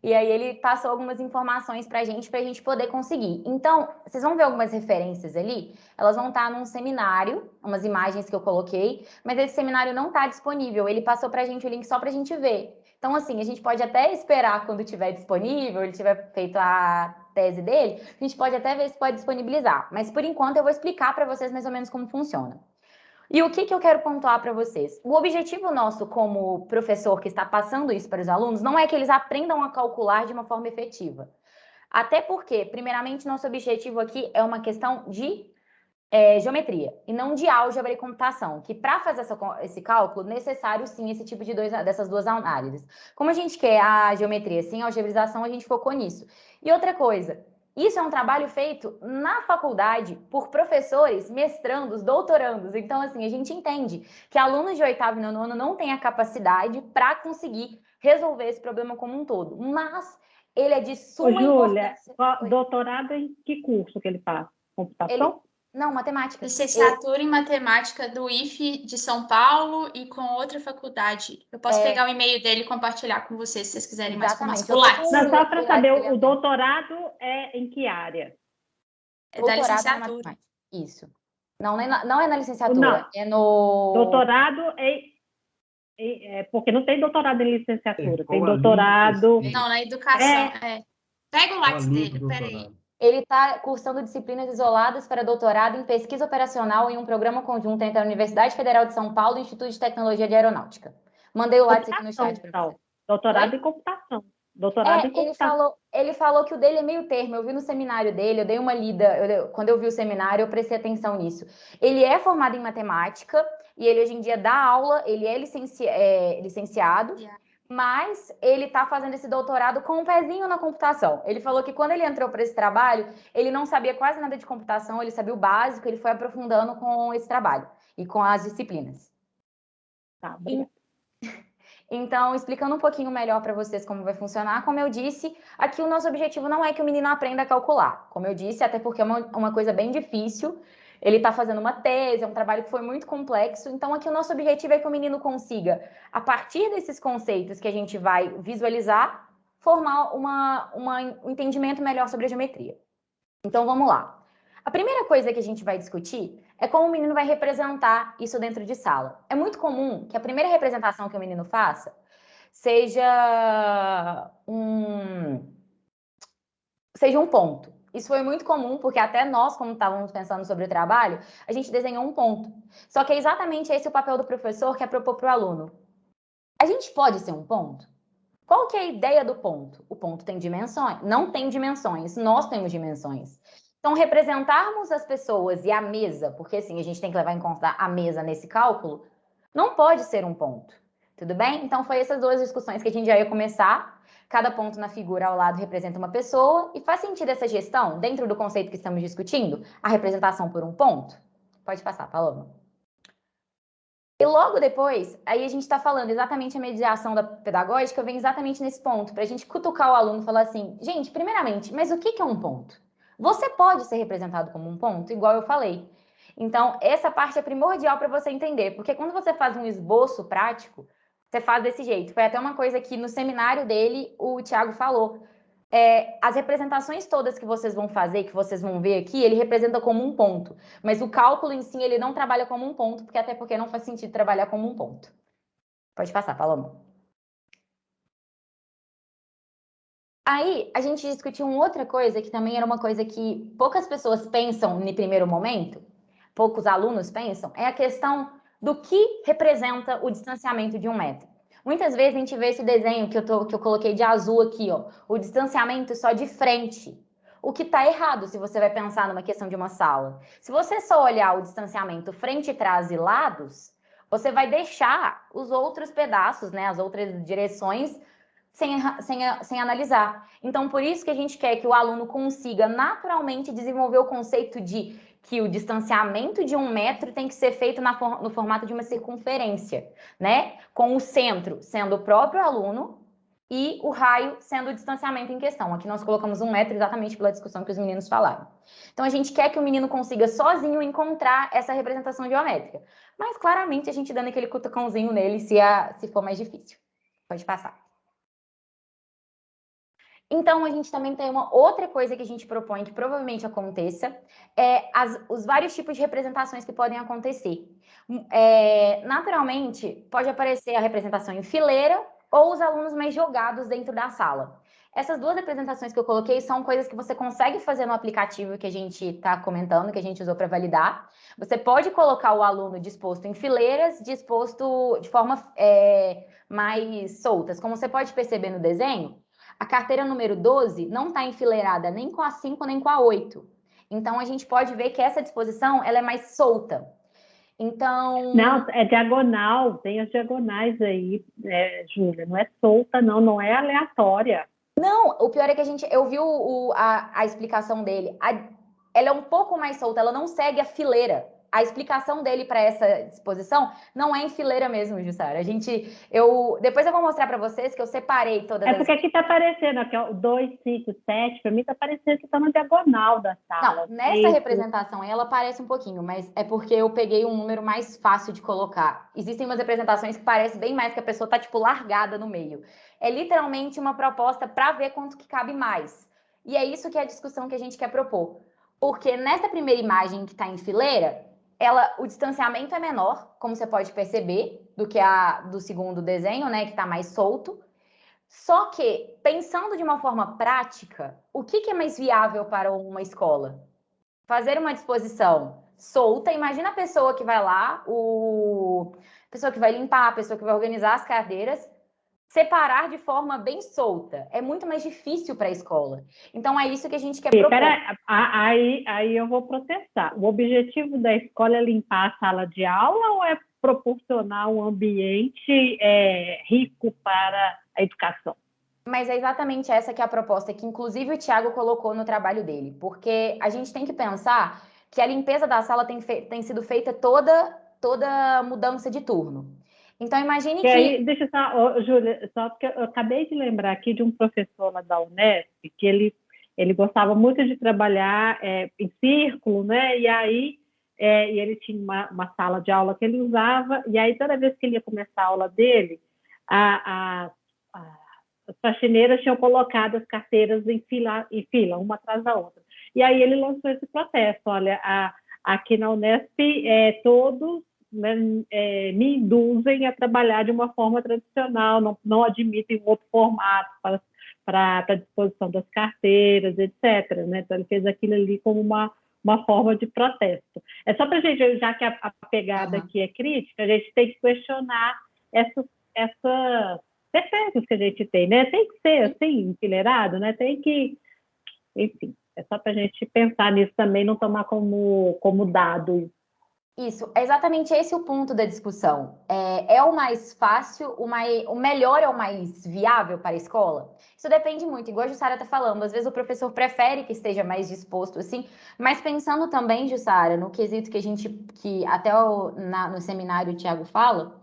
Speaker 5: E aí ele passou algumas informações para a gente poder conseguir. Então, vocês vão ver algumas referências ali, elas vão estar num seminário, umas imagens que eu coloquei, mas esse seminário não está disponível, ele passou para a gente o link só para a gente ver. Então, assim, a gente pode até esperar quando estiver disponível, ele tiver feito a tese dele, a gente pode até ver se pode disponibilizar. Mas, por enquanto, eu vou explicar para vocês mais ou menos como funciona. E o que eu quero pontuar para vocês? O objetivo nosso como professor que está passando isso para os alunos não é que eles aprendam a calcular de uma forma efetiva. Até porque, primeiramente, nosso objetivo aqui é uma questão de geometria e não de álgebra e computação, que para fazer esse cálculo, necessário sim esse tipo dessas duas análises. Como a gente quer a geometria sem algebrização, a gente focou nisso. E outra coisa, isso é um trabalho feito na faculdade por professores, mestrandos, doutorandos. Então, assim, a gente entende que alunos de 8º e 9º ano não têm a capacidade para conseguir resolver esse problema como um todo. Mas ele é de suma importância.
Speaker 1: Júlia, doutorado em que curso que ele faz? Computação?
Speaker 5: Não, matemática.
Speaker 2: Licenciatura em matemática do IFE de São Paulo e com outra faculdade. Eu posso pegar o e-mail dele e compartilhar com vocês se vocês quiserem mais informações.
Speaker 1: Não, só para saber, o doutorado é em que área?
Speaker 2: É da licenciatura.
Speaker 5: Isso. Não é na licenciatura,
Speaker 1: não.
Speaker 5: É no...
Speaker 1: Doutorado porque não tem doutorado em licenciatura, tem doutorado...
Speaker 2: Não, na educação, Pega o lápis dele, peraí.
Speaker 5: Ele está cursando disciplinas isoladas para doutorado em pesquisa operacional em um programa conjunto entre a Universidade Federal de São Paulo e o Instituto de Tecnologia de Aeronáutica. Mandei o lápis aqui no chat para você.
Speaker 1: Doutorado em computação. Doutorado em computação.
Speaker 5: Ele falou que o dele é meio termo. Eu vi no seminário dele, eu dei uma lida. Quando eu vi o seminário, eu prestei atenção nisso. Ele é formado em matemática e ele hoje em dia dá aula, ele é licenciado. Mas ele está fazendo esse doutorado com um pezinho na computação. Ele falou que quando ele entrou para esse trabalho, ele não sabia quase nada de computação, ele sabia o básico, ele foi aprofundando com esse trabalho e com as disciplinas.
Speaker 1: Tá,
Speaker 5: então, explicando um pouquinho melhor para vocês como vai funcionar, como eu disse, aqui o nosso objetivo não é que o menino aprenda a calcular. Como eu disse, até porque é uma coisa bem difícil. Ele está fazendo uma tese, é um trabalho que foi muito complexo. Então, aqui o nosso objetivo é que o menino consiga, a partir desses conceitos que a gente vai visualizar, formar um entendimento melhor sobre a geometria. Então, vamos lá. A primeira coisa que a gente vai discutir é como o menino vai representar isso dentro de sala. É muito comum que a primeira representação que o menino faça seja um ponto. Isso foi muito comum, porque até nós, como estávamos pensando sobre o trabalho, a gente desenhou um ponto. Só que é exatamente esse o papel do professor, que é propor para o aluno. A gente pode ser um ponto? Qual que é a ideia do ponto? O ponto tem dimensões? Não tem dimensões, nós temos dimensões. Então, representarmos as pessoas e a mesa, porque assim, a gente tem que levar em conta a mesa nesse cálculo, não pode ser um ponto. Tudo bem? Então, foi essas duas discussões que a gente já ia começar. Cada ponto na figura ao lado representa uma pessoa. E faz sentido essa gestão, dentro do conceito que estamos discutindo, a representação por um ponto? Pode passar, Paloma. E logo depois, aí a gente está falando exatamente a mediação da pedagógica, vem exatamente nesse ponto, para a gente cutucar o aluno e falar assim, gente, primeiramente, mas o que é um ponto? Você pode ser representado como um ponto, igual eu falei. Então, essa parte é primordial para você entender, porque quando você faz um esboço prático, você faz desse jeito. Foi até uma coisa que no seminário dele, o Thiago falou. As representações todas que vocês vão fazer, que vocês vão ver aqui, ele representa como um ponto. Mas o cálculo em si, ele não trabalha como um ponto, até porque não faz sentido trabalhar como um ponto. Pode passar, Paloma. Aí, a gente discutiu uma outra coisa, que também era uma coisa que poucas pessoas pensam no primeiro momento, poucos alunos pensam, é a questão do que representa o distanciamento de 1 metro. Muitas vezes a gente vê esse desenho que eu coloquei de azul aqui, ó, o distanciamento só de frente. O que está errado se você vai pensar numa questão de uma sala. Se você só olhar o distanciamento frente, trás e lados, você vai deixar os outros pedaços, né, as outras direções, sem analisar. Então, por isso que a gente quer que o aluno consiga naturalmente desenvolver o conceito de que o distanciamento de 1 metro tem que ser feito no formato de uma circunferência, né? Com o centro sendo o próprio aluno e o raio sendo o distanciamento em questão. Aqui nós colocamos 1 metro exatamente pela discussão que os meninos falaram. Então, a gente quer que o menino consiga sozinho encontrar essa representação geométrica. Mas, claramente, a gente dando aquele cutucãozinho nele se for mais difícil. Pode passar. Então, a gente também tem uma outra coisa que a gente propõe que provavelmente aconteça, os vários tipos de representações que podem acontecer. Naturalmente, pode aparecer a representação em fileira ou os alunos mais jogados dentro da sala. Essas duas representações que eu coloquei são coisas que você consegue fazer no aplicativo que a gente está comentando, que a gente usou para validar. Você pode colocar o aluno disposto em fileiras, disposto de forma mais soltas. Como você pode perceber no desenho, a carteira número 12 não está enfileirada nem com a 5 nem com a 8. Então, a gente pode ver que essa disposição ela é mais solta. Então...
Speaker 1: Não, é diagonal, tem as diagonais aí, Júlia, não é solta, não é aleatória.
Speaker 5: Não, o pior é que eu vi a explicação dele. Ela é um pouco mais solta, ela não segue a fileira. A explicação dele para essa disposição não é em fileira mesmo, Jussara. Depois eu vou mostrar para vocês que eu separei todas
Speaker 1: porque aqui está aparecendo, aqui, ó, 2, 5, 7, para mim está parecendo que está na diagonal da sala.
Speaker 5: Não, nessa representação ela aparece um pouquinho, mas é porque eu peguei um número mais fácil de colocar. Existem umas representações que parece bem mais que a pessoa está, tipo, largada no meio. É literalmente uma proposta para ver quanto que cabe mais. E é isso que é a discussão que a gente quer propor. Porque nessa primeira imagem que está em fileira, o distanciamento é menor, como você pode perceber, do que a do segundo desenho, né, que está mais solto. Só que, pensando de uma forma prática, o que é mais viável para uma escola? Fazer uma disposição solta. Imagina a pessoa que vai lá, a pessoa que vai limpar, a pessoa que vai organizar as cadeiras, separar de forma bem solta. É muito mais difícil para a escola. Então, é isso que a gente quer propor.
Speaker 1: Aí eu vou protestar. O objetivo da escola é limpar a sala de aula ou é proporcionar um ambiente rico para a educação?
Speaker 5: Mas é exatamente essa que é a proposta que, inclusive, o Thiago colocou no trabalho dele. Porque a gente tem que pensar que a limpeza da sala tem sido feita toda mudança de turno. Então, imagine que...
Speaker 1: Aí, deixa só, Júlia, só porque eu acabei de lembrar aqui de um professor lá da Unesp, que ele gostava muito de trabalhar em círculo, né? E aí e ele tinha uma sala de aula que ele usava, e aí toda vez que ele ia começar a aula dele, as faxineiras tinham colocado as carteiras em fila, uma atrás da outra. E aí ele lançou esse protesto, olha, aqui na Unesp todos me induzem a trabalhar de uma forma tradicional, não admitem outro formato para a disposição das carteiras, etc. Né? Então, ele fez aquilo ali como uma forma de protesto. É só para a gente, já que a pegada aqui é crítica, a gente tem que questionar essas defesas que a gente tem, né? Tem que ser assim, enfileirado, né? Tem que... Enfim, é só para a gente pensar nisso também, não tomar como dado.
Speaker 5: Isso, é exatamente esse o ponto da discussão. É o mais fácil, o melhor é o mais viável para a escola? Isso depende muito, igual a Jussara está falando, às vezes o professor prefere que esteja mais disposto assim, mas pensando também, Jussara, no quesito que até no seminário o Thiago fala,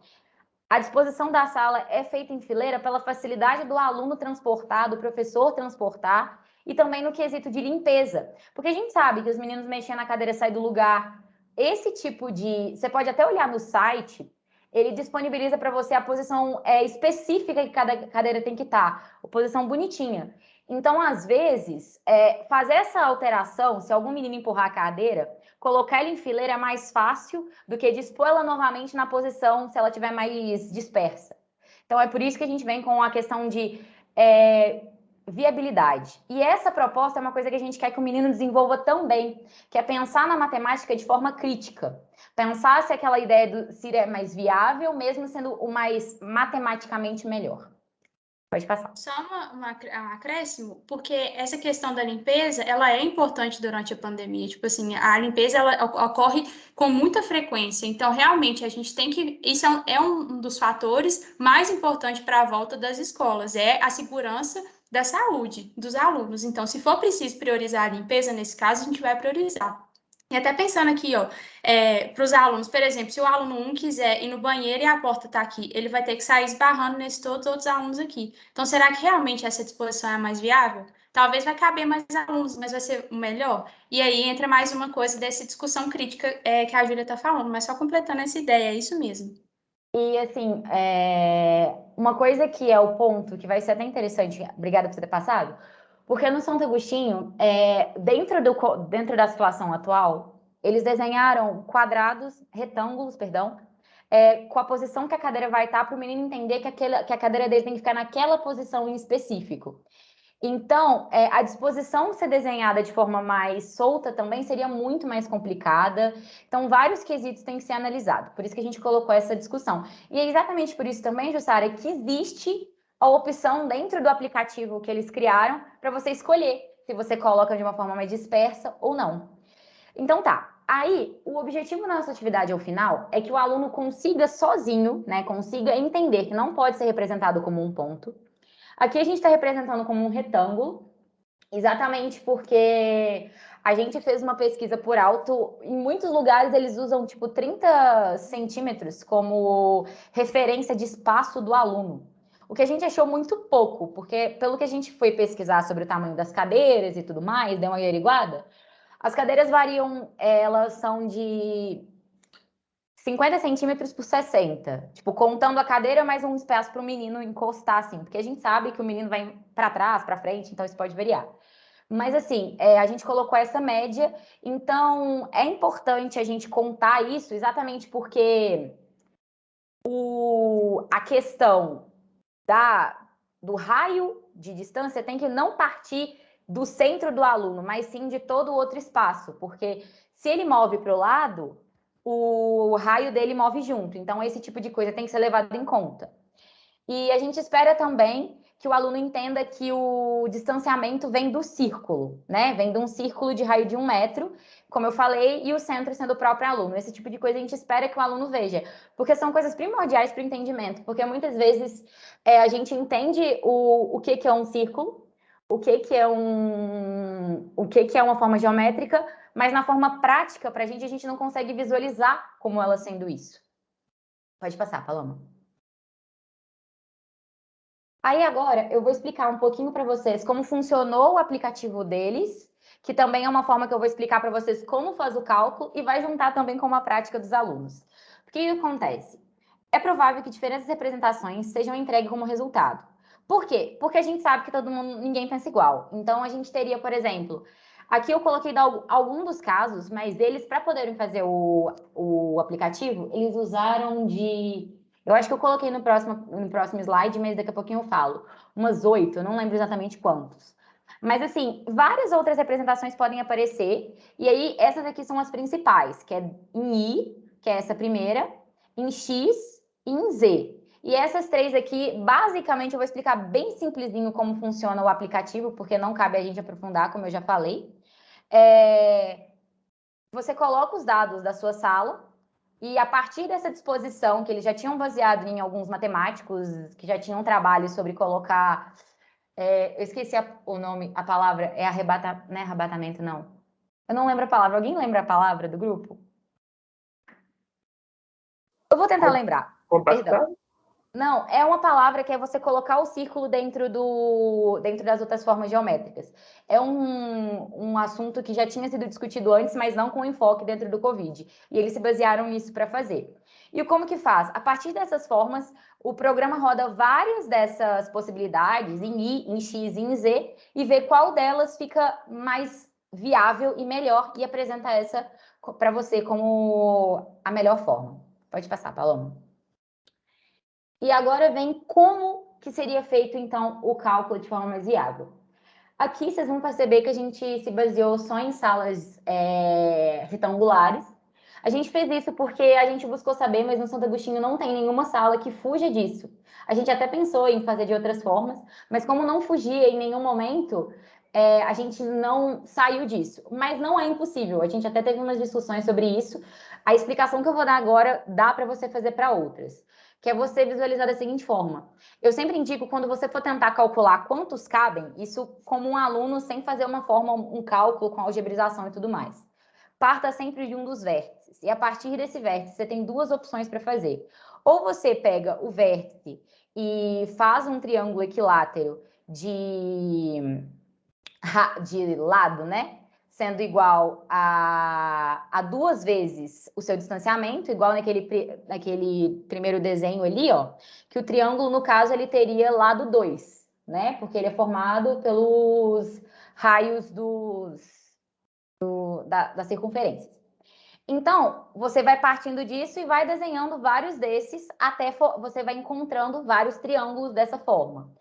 Speaker 5: a disposição da sala é feita em fileira pela facilidade do aluno transportar, do professor transportar, e também no quesito de limpeza. Porque a gente sabe que os meninos mexendo na cadeira saem do lugar. Esse tipo de... Você pode até olhar no site, ele disponibiliza para você a posição específica que cada cadeira tem que estar, a posição bonitinha. Então, às vezes, fazer essa alteração, se algum menino empurrar a cadeira, colocar ela em fileira é mais fácil do que dispor ela novamente na posição se ela estiver mais dispersa. Então, é por isso que a gente vem com a questão de viabilidade. E essa proposta é uma coisa que a gente quer que o menino desenvolva também, que é pensar na matemática de forma crítica. Pensar se aquela ideia se é mais viável, mesmo sendo o mais matematicamente melhor. Pode passar.
Speaker 2: Só um acréscimo, porque essa questão da limpeza, ela é importante durante a pandemia. Tipo assim, a limpeza, ela ocorre com muita frequência. Então, realmente, a gente tem que... Isso é um dos fatores mais importantes para a volta das escolas, é a segurança da saúde dos alunos. Então, se for preciso priorizar a limpeza, nesse caso, a gente vai priorizar. E até pensando aqui, ó, para os alunos, por exemplo, se o aluno 1 quiser ir no banheiro e a porta está aqui, ele vai ter que sair esbarrando nesses todos os outros alunos aqui. Então, será que realmente essa disposição é a mais viável? Talvez vai caber mais alunos, mas vai ser o melhor. E aí entra mais uma coisa dessa discussão crítica que a Júlia está falando, mas só completando essa ideia, é isso mesmo.
Speaker 5: E, assim, uma coisa que é o ponto, que vai ser até interessante, obrigada por você ter passado, porque no Santo Agostinho, dentro da situação atual, eles desenharam retângulos, com a posição que a cadeira vai estar, para o menino entender que a cadeira dele tem que ficar naquela posição em específico. Então, a disposição ser desenhada de forma mais solta também seria muito mais complicada. Então, vários quesitos têm que ser analisados. Por isso que a gente colocou essa discussão. E é exatamente por isso também, Jussara, que existe a opção dentro do aplicativo que eles criaram para você escolher se você coloca de uma forma mais dispersa ou não. Então, tá. Aí, o objetivo da nossa atividade ao final é que o aluno consiga sozinho, né, consiga entender que não pode ser representado como um ponto. Aqui a gente está representando como um retângulo, exatamente porque a gente fez uma pesquisa por alto. Em muitos lugares eles usam tipo 30 centímetros como referência de espaço do aluno. O que a gente achou muito pouco, porque pelo que a gente foi pesquisar sobre o tamanho das cadeiras e tudo mais, deu uma averiguada, as cadeiras variam, elas são de 50 centímetros por 60. Tipo, contando a cadeira, mais um espaço para o menino encostar, assim. Porque a gente sabe que o menino vai para trás, para frente, então isso pode variar. Mas, assim, a gente colocou essa média. Então, é importante a gente contar isso exatamente porque a questão do raio de distância tem que não partir do centro do aluno, mas sim de todo o outro espaço. Porque se ele move para o lado, o raio dele move junto. Então, esse tipo de coisa tem que ser levado em conta. E a gente espera também que o aluno entenda que o distanciamento vem do círculo, né? Vem de um círculo de raio de 1 metro, como eu falei, e o centro sendo o próprio aluno. Esse tipo de coisa a gente espera que o aluno veja, porque são coisas primordiais para o entendimento, porque muitas vezes a gente entende o que é um círculo, o que é uma forma geométrica, mas na forma prática, para a gente não consegue visualizar como ela sendo isso. Pode passar, Paloma. Aí agora eu vou explicar um pouquinho para vocês como funcionou o aplicativo deles, que também é uma forma que eu vou explicar para vocês como faz o cálculo e vai juntar também com a prática dos alunos. O que acontece? É provável que diferentes representações sejam entregues como resultado. Por quê? Porque a gente sabe que ninguém pensa igual. Então a gente teria, por exemplo, aqui eu coloquei algum dos casos, mas eles, para poderem fazer o aplicativo, eles usaram eu acho que eu coloquei no próximo slide, mas daqui a pouquinho eu falo. Umas 8, eu não lembro exatamente quantos. Mas, assim, várias outras representações podem aparecer. E aí, essas aqui são as principais, que é em I, que é essa primeira, em X e em Z. E essas três aqui, basicamente, eu vou explicar bem simplesinho como funciona o aplicativo, porque não cabe a gente aprofundar, como eu já falei. Você coloca os dados da sua sala, e a partir dessa disposição, que eles já tinham baseado em alguns matemáticos, que já tinham trabalho sobre colocar... eu esqueci o nome, a palavra, não é arrebatamento, não. Eu não lembro a palavra. Alguém lembra a palavra do grupo? Eu vou tentar lembrar.
Speaker 4: Compactar?
Speaker 5: Perdão. Não, é uma palavra que é você colocar o círculo dentro das outras formas geométricas. É um assunto que já tinha sido discutido antes, mas não com enfoque dentro do Covid. E eles se basearam nisso para fazer. E como que faz? A partir dessas formas, o programa roda várias dessas possibilidades, em I, em X e em Z, e vê qual delas fica mais viável e melhor, e apresenta essa para você como a melhor forma. Pode passar, Paloma. E agora vem como que seria feito, então, o cálculo de forma mais viável. Aqui vocês vão perceber que a gente se baseou só em salas retangulares. A gente fez isso porque a gente buscou saber, mas no Santo Agostinho não tem nenhuma sala que fuja disso. A gente até pensou em fazer de outras formas, mas como não fugia em nenhum momento, a gente não saiu disso. Mas não é impossível, a gente até teve umas discussões sobre isso. A explicação que eu vou dar agora dá para você fazer para outras, que é você visualizar da seguinte forma. Eu sempre indico, quando você for tentar calcular quantos cabem, isso como um aluno sem fazer uma forma, um cálculo com algebrização e tudo mais. Parta sempre de um dos vértices. E a partir desse vértice, você tem duas opções para fazer. Ou você pega o vértice e faz um triângulo equilátero de lado, né? Sendo igual a 2 vezes o seu distanciamento, igual naquele primeiro desenho ali, ó, que o triângulo, no caso, ele teria lado 2, né? Porque ele é formado pelos raios das circunferências. Então, você vai partindo disso e vai desenhando vários desses, até você vai encontrando vários triângulos dessa forma.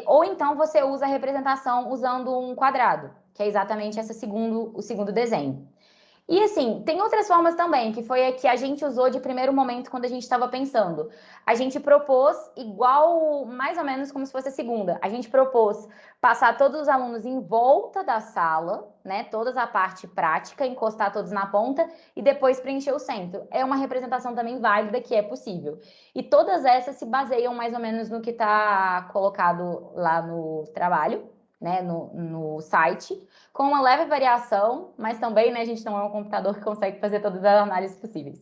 Speaker 5: Ou então você usa a representação usando um quadrado, que é exatamente o segundo desenho. E assim, tem outras formas também, que foi a que a gente usou de primeiro momento quando a gente estava pensando. A gente propôs igual, mais ou menos como se fosse a segunda. A gente propôs passar todos os alunos em volta da sala, né? Toda a parte prática, encostar todos na ponta e depois preencher o centro. É uma representação também válida que é possível. E todas essas se baseiam mais ou menos no que está colocado lá no trabalho, né? No site, com uma leve variação, mas também, né, a gente não é um computador que consegue fazer todas as análises possíveis.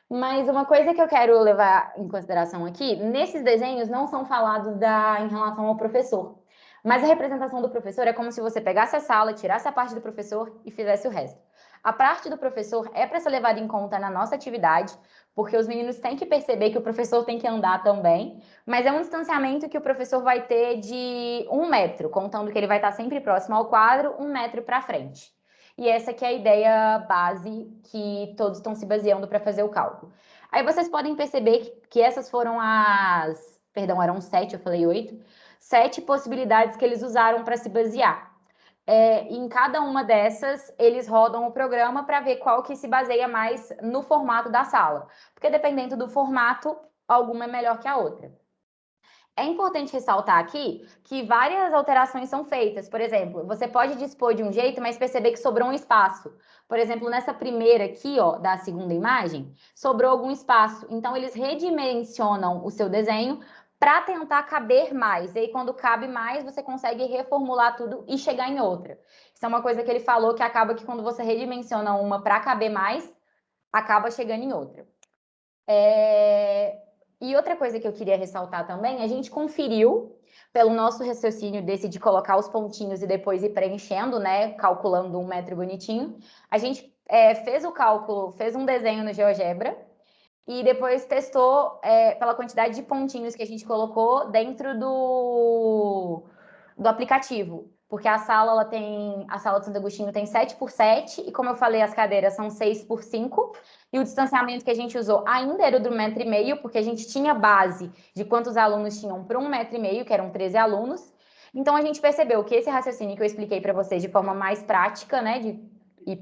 Speaker 5: Mas uma coisa que eu quero levar em consideração aqui, nesses desenhos não são falados em relação ao professor, mas a representação do professor é como se você pegasse a sala, tirasse a parte do professor e fizesse o resto. A parte do professor é para ser levada em conta na nossa atividade, porque os meninos têm que perceber que o professor tem que andar também, mas é um distanciamento que o professor vai ter de 1 metro, contando que ele vai estar sempre próximo ao quadro, 1 metro para frente. E essa que é a ideia base que todos estão se baseando para fazer o cálculo. Aí vocês podem perceber que essas foram perdão, eram 7, eu falei 8, 7 possibilidades que eles usaram para se basear. Em cada uma dessas, eles rodam o programa para ver qual que se baseia mais no formato da sala. Porque dependendo do formato, alguma é melhor que a outra. É importante ressaltar aqui que várias alterações são feitas. Por exemplo, você pode dispor de um jeito, mas perceber que sobrou um espaço. Por exemplo, nessa primeira aqui, ó, da segunda imagem, sobrou algum espaço. Então, eles redimensionam o seu desenho para tentar caber mais. E aí, quando cabe mais, você consegue reformular tudo e chegar em outra. Isso é uma coisa que ele falou, que acaba que quando você redimensiona uma para caber mais, acaba chegando em outra. E outra coisa que eu queria ressaltar também, a gente conferiu pelo nosso raciocínio desse de colocar os pontinhos e depois ir preenchendo, né, calculando 1 metro bonitinho. A gente fez o cálculo, fez um desenho no GeoGebra e depois testou pela quantidade de pontinhos que a gente colocou dentro do aplicativo. Porque a sala de Santo Agostinho tem 7x7 e, como eu falei, as cadeiras são 6x5. E o distanciamento que a gente usou ainda era do 1,5 m, porque a gente tinha base de quantos alunos tinham para 1,5 m, que eram 13 alunos. Então, a gente percebeu que esse raciocínio que eu expliquei para vocês de forma mais prática, né, de ir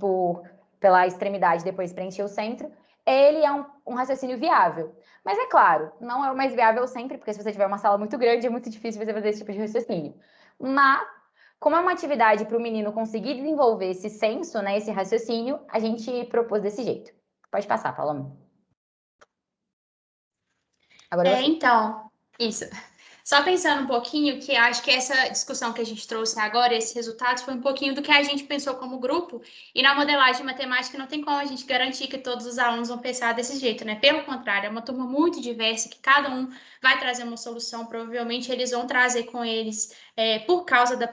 Speaker 5: pela extremidade e depois preencher o centro, ele é um raciocínio viável. Mas, é claro, não é o mais viável sempre, porque se você tiver uma sala muito grande, é muito difícil você fazer esse tipo de raciocínio. Mas, como é uma atividade para o menino conseguir desenvolver esse senso, né, esse raciocínio, a gente propôs desse jeito. Pode passar, Paloma.
Speaker 2: Agora então, isso. Só pensando um pouquinho, que acho que essa discussão que a gente trouxe agora, esses resultados, foi um pouquinho do que a gente pensou como grupo, e na modelagem matemática não tem como a gente garantir que todos os alunos vão pensar desse jeito, né? Pelo contrário, é uma turma muito diversa, que cada um vai trazer uma solução, provavelmente eles vão trazer com eles, por causa da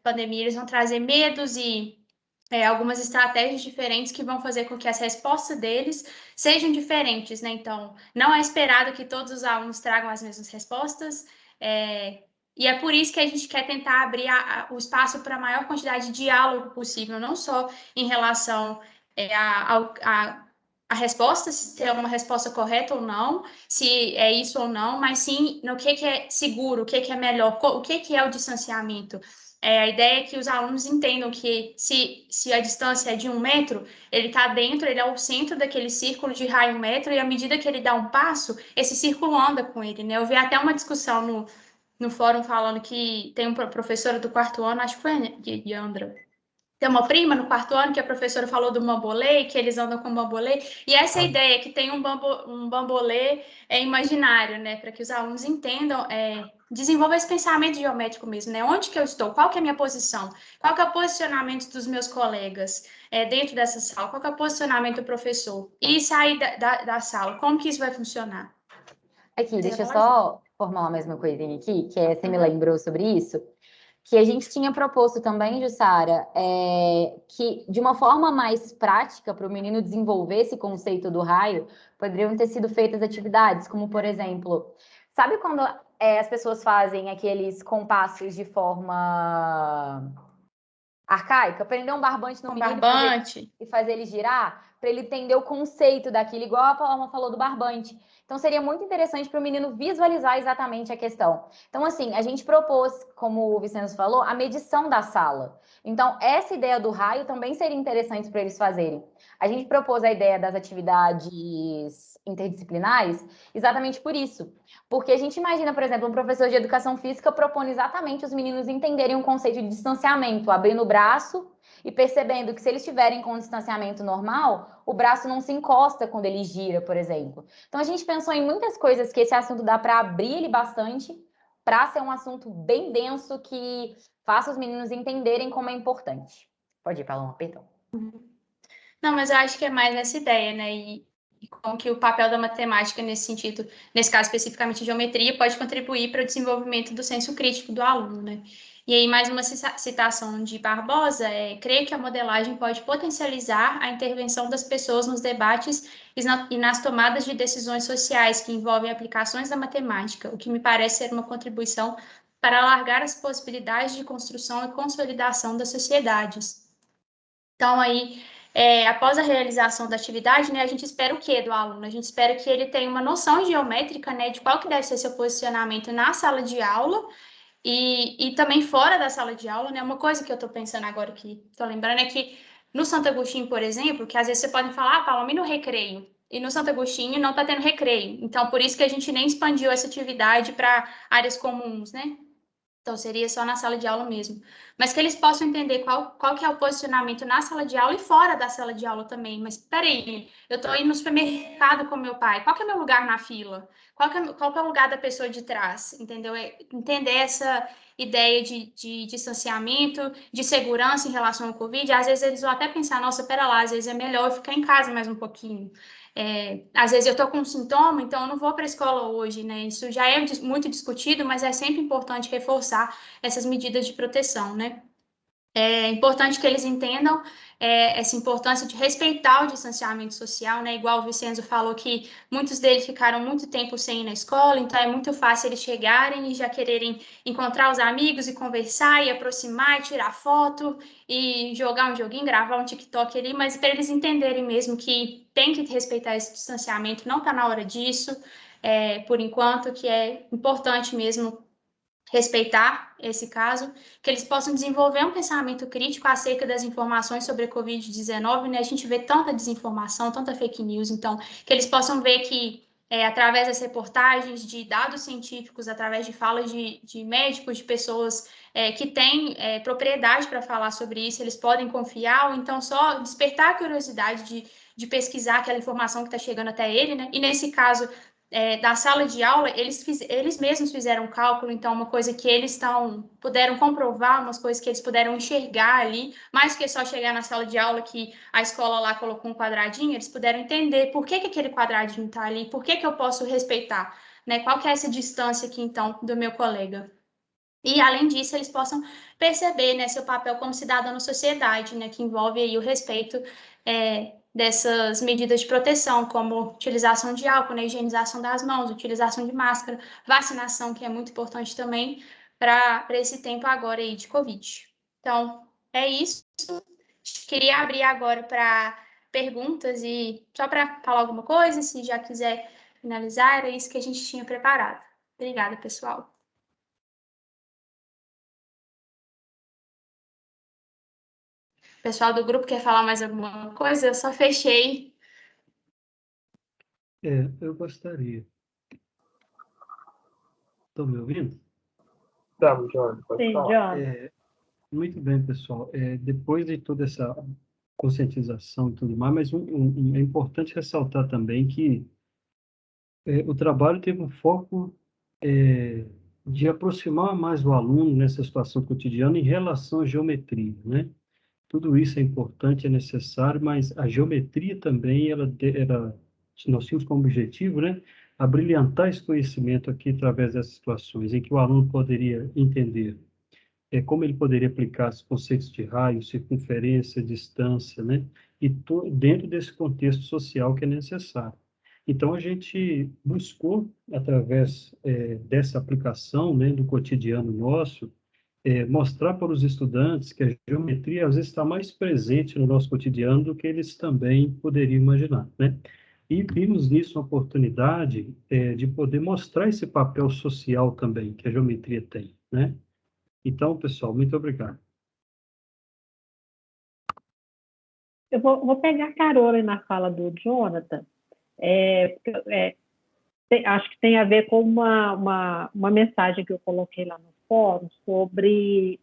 Speaker 2: pandemia, eles vão trazer medos e algumas estratégias diferentes que vão fazer com que as respostas deles sejam diferentes, né? Então, não é esperado que todos os alunos tragam as mesmas respostas, e é por isso que a gente quer tentar abrir o espaço para a maior quantidade de diálogo possível, não só em relação a resposta, se é uma resposta correta ou não, se é isso ou não, mas sim no que é seguro, o que é melhor, o que é o distanciamento. A ideia é que os alunos entendam que se a distância é de 1 metro, ele está dentro, ele é o centro daquele círculo de raio 1 metro, e à medida que ele dá um passo, esse círculo anda com ele, né? Eu vi até uma discussão no fórum falando que tem uma professora do 4º ano, acho que foi a Yandra, tem uma prima no 4º ano que a professora falou do bambolê, que eles andam com bambolê, e essa é a ideia, que tem um bambolê imaginário, né, para que os alunos entendam, desenvolver esse pensamento geométrico mesmo, né, onde que eu estou, qual que é a minha posição, qual que é o posicionamento dos meus colegas dentro dessa sala, qual que é o posicionamento do professor, e sair da sala, como que isso vai funcionar?
Speaker 5: Aqui, deixa eu só formular mais uma coisinha aqui, que você me lembrou sobre isso, que a gente tinha proposto também, Jussara, que de uma forma mais prática, para o menino desenvolver esse conceito do raio, poderiam ter sido feitas atividades, como, por exemplo, sabe quando as pessoas fazem aqueles compassos de forma arcaica? Prender um barbante no menino e fazer ele girar, para ele entender o conceito daquilo, igual a Paloma falou do barbante. Então, seria muito interessante para o menino visualizar exatamente a questão. Então, assim, a gente propôs, como o Vicenzo falou, a medição da sala. Então, essa ideia do raio também seria interessante para eles fazerem. A gente propôs a ideia das atividades interdisciplinares exatamente por isso. Porque a gente imagina, por exemplo, um professor de educação física propondo exatamente os meninos entenderem o conceito de distanciamento, abrindo o braço e percebendo que se eles estiverem com um distanciamento normal, o braço não se encosta quando ele gira, por exemplo. Então, a gente pensou em muitas coisas que esse assunto dá para abrir ele bastante, para ser um assunto bem denso que faça os meninos entenderem como é importante. Pode ir, Paloma, perdão.
Speaker 2: Não, mas eu acho que é mais nessa ideia, né? E como que o papel da matemática nesse sentido, nesse caso especificamente geometria, pode contribuir para o desenvolvimento do senso crítico do aluno, né? E aí, mais uma citação de Barbosa, creio que a modelagem pode potencializar a intervenção das pessoas nos debates e nas tomadas de decisões sociais que envolvem aplicações da matemática, o que me parece ser uma contribuição para alargar as possibilidades de construção e consolidação das sociedades. Então, aí, após a realização da atividade, né, a gente espera o quê do aluno? A gente espera que ele tenha uma noção geométrica, né, de qual que deve ser seu posicionamento na sala de aula e também fora da sala de aula, né? Uma coisa que eu estou pensando agora que estou lembrando é que no Santo Agostinho, por exemplo, que às vezes você pode falar, Paloma, e no recreio? E no Santo Agostinho não está tendo recreio. Então, por isso que a gente nem expandiu essa atividade para áreas comuns, né? Então, seria só na sala de aula mesmo. Mas que eles possam entender qual que é o posicionamento na sala de aula e fora da sala de aula também. Mas, peraí, eu estou indo no supermercado com meu pai. Qual que é o meu lugar na fila? Qual que é o lugar da pessoa de trás? Entendeu? Entender essa ideia de distanciamento, de segurança em relação ao Covid. Às vezes eles vão até pensar, nossa, pera lá, às vezes é melhor eu ficar em casa mais um pouquinho. Às vezes eu estou com um sintoma, então eu não vou para a escola hoje, né? Isso já é muito discutido, mas é sempre importante reforçar essas medidas de proteção, né? É importante que eles entendam essa importância de respeitar o distanciamento social, né? Igual o Vicenzo falou que muitos deles ficaram muito tempo sem ir na escola, então é muito fácil eles chegarem e já quererem encontrar os amigos e conversar e aproximar e tirar foto e jogar um joguinho, gravar um TikTok ali, mas para eles entenderem mesmo que tem que respeitar esse distanciamento, não está na hora disso, por enquanto, que é importante mesmo respeitar esse caso, que eles possam desenvolver um pensamento crítico acerca das informações sobre a Covid-19, né? A gente vê tanta desinformação, tanta fake news, então, que eles possam ver que, através das reportagens, de dados científicos, através de falas de médicos, de pessoas que têm propriedade para falar sobre isso, eles podem confiar, ou então só despertar a curiosidade de pesquisar aquela informação que está chegando até ele, né? E nesse caso, da sala de aula, eles mesmos fizeram um cálculo, então uma coisa que eles puderam comprovar, umas coisas que eles puderam enxergar ali, mais que só chegar na sala de aula que a escola lá colocou um quadradinho, eles puderam entender por que aquele quadradinho está ali, por que eu posso respeitar, né? Qual que é essa distância aqui, então, do meu colega. E, além disso, eles possam perceber, né, seu papel como cidadão na sociedade, né, que envolve aí o respeito dessas medidas de proteção, como utilização de álcool, né, higienização das mãos, utilização de máscara, vacinação, que é muito importante também para esse tempo agora aí de Covid. Então, é isso. Queria abrir agora para perguntas e só para falar alguma coisa, se já quiser finalizar, era isso que a gente tinha preparado. Obrigada, pessoal. pessoal do grupo quer falar mais alguma coisa? Eu só fechei.
Speaker 3: Eu gostaria. Estão me ouvindo?
Speaker 4: Vamos, João, pode
Speaker 1: Sim,
Speaker 4: falar.
Speaker 1: John.
Speaker 3: Muito bem, pessoal. Depois de toda essa conscientização e tudo mais, mas é importante ressaltar também que o trabalho teve um foco de aproximar mais o aluno nessa situação cotidiana em relação à geometria, né? Tudo isso é importante, é necessário, mas a geometria também, nós tínhamos como objetivo, né, abrilhantar esse conhecimento aqui através dessas situações, em que o aluno poderia entender como ele poderia aplicar os conceitos de raio, circunferência, distância, né, e dentro desse contexto social que é necessário. Então, a gente buscou, através dessa aplicação, né, do cotidiano nosso, mostrar para os estudantes que a geometria às vezes está mais presente no nosso cotidiano do que eles também poderiam imaginar, né? E vimos nisso uma oportunidade de poder mostrar esse papel social também que a geometria tem, né? Então, pessoal, muito obrigado.
Speaker 1: Eu vou pegar carona na fala do Jonathan, acho que tem a ver com uma mensagem que eu coloquei lá no fórum sobre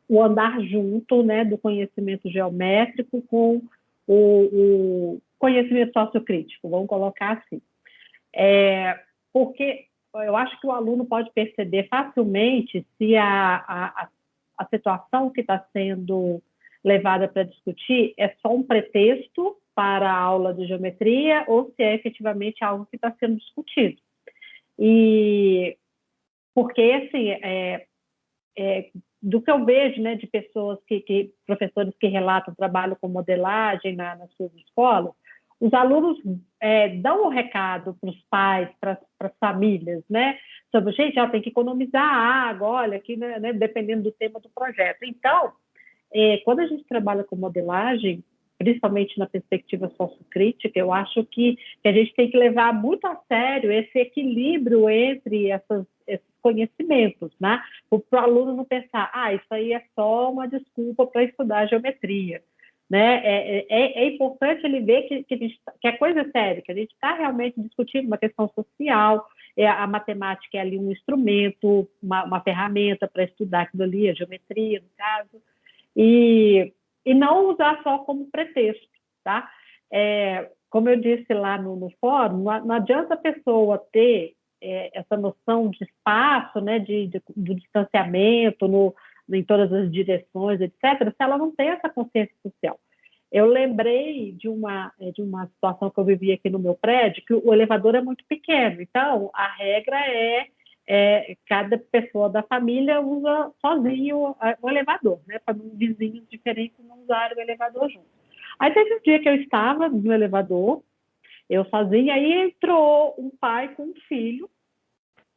Speaker 1: o andar junto, né, do conhecimento geométrico com o conhecimento sociocrítico, vamos colocar assim. Porque eu acho que o aluno pode perceber facilmente se a situação que está sendo levada para discutir é só um pretexto para a aula de geometria ou se é efetivamente algo que está sendo discutido. E porque, assim, do que eu vejo, né, de pessoas professores que relatam trabalho com modelagem nas suas escolas, os alunos dão um recado para os pais, para as famílias, né, sobre, gente, tem que economizar água, olha, aqui, né, dependendo do tema do projeto. Então, quando a gente trabalha com modelagem, principalmente na perspectiva sociocrítica, eu acho que a gente tem que levar muito a sério esse equilíbrio entre esses conhecimentos, né? Para o aluno não pensar, isso aí é só uma desculpa para estudar geometria, né? É importante ele ver que a coisa é séria, que a gente está realmente discutindo uma questão social, a matemática é ali um instrumento, uma ferramenta para estudar aquilo ali, a geometria, no caso, e não usar só como pretexto, tá? Como eu disse lá no fórum, não adianta a pessoa ter essa noção de espaço, né, do distanciamento em todas as direções, etc., se ela não tem essa consciência social. Eu lembrei de uma situação que eu vivi aqui no meu prédio, que o elevador é muito pequeno, então a regra cada pessoa da família usa sozinho o elevador, né, para vizinhos diferentes não usarem o elevador junto. Aí teve um dia que eu estava no elevador, eu sozinha, aí entrou um pai com um filho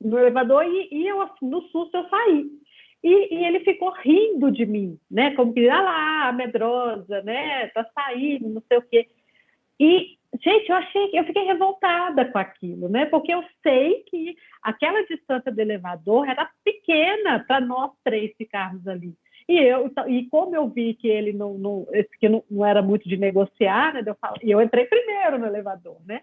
Speaker 1: no elevador e eu, no susto, eu saí. E ele ficou rindo de mim, né, como que, lá, a medrosa, né, tá saindo, não sei o quê. E, gente, eu fiquei revoltada com aquilo, né? Porque eu sei que aquela distância do elevador era pequena para nós três ficarmos ali. E como eu vi que ele que não era muito de negociar, né? Eu entrei primeiro no elevador, né?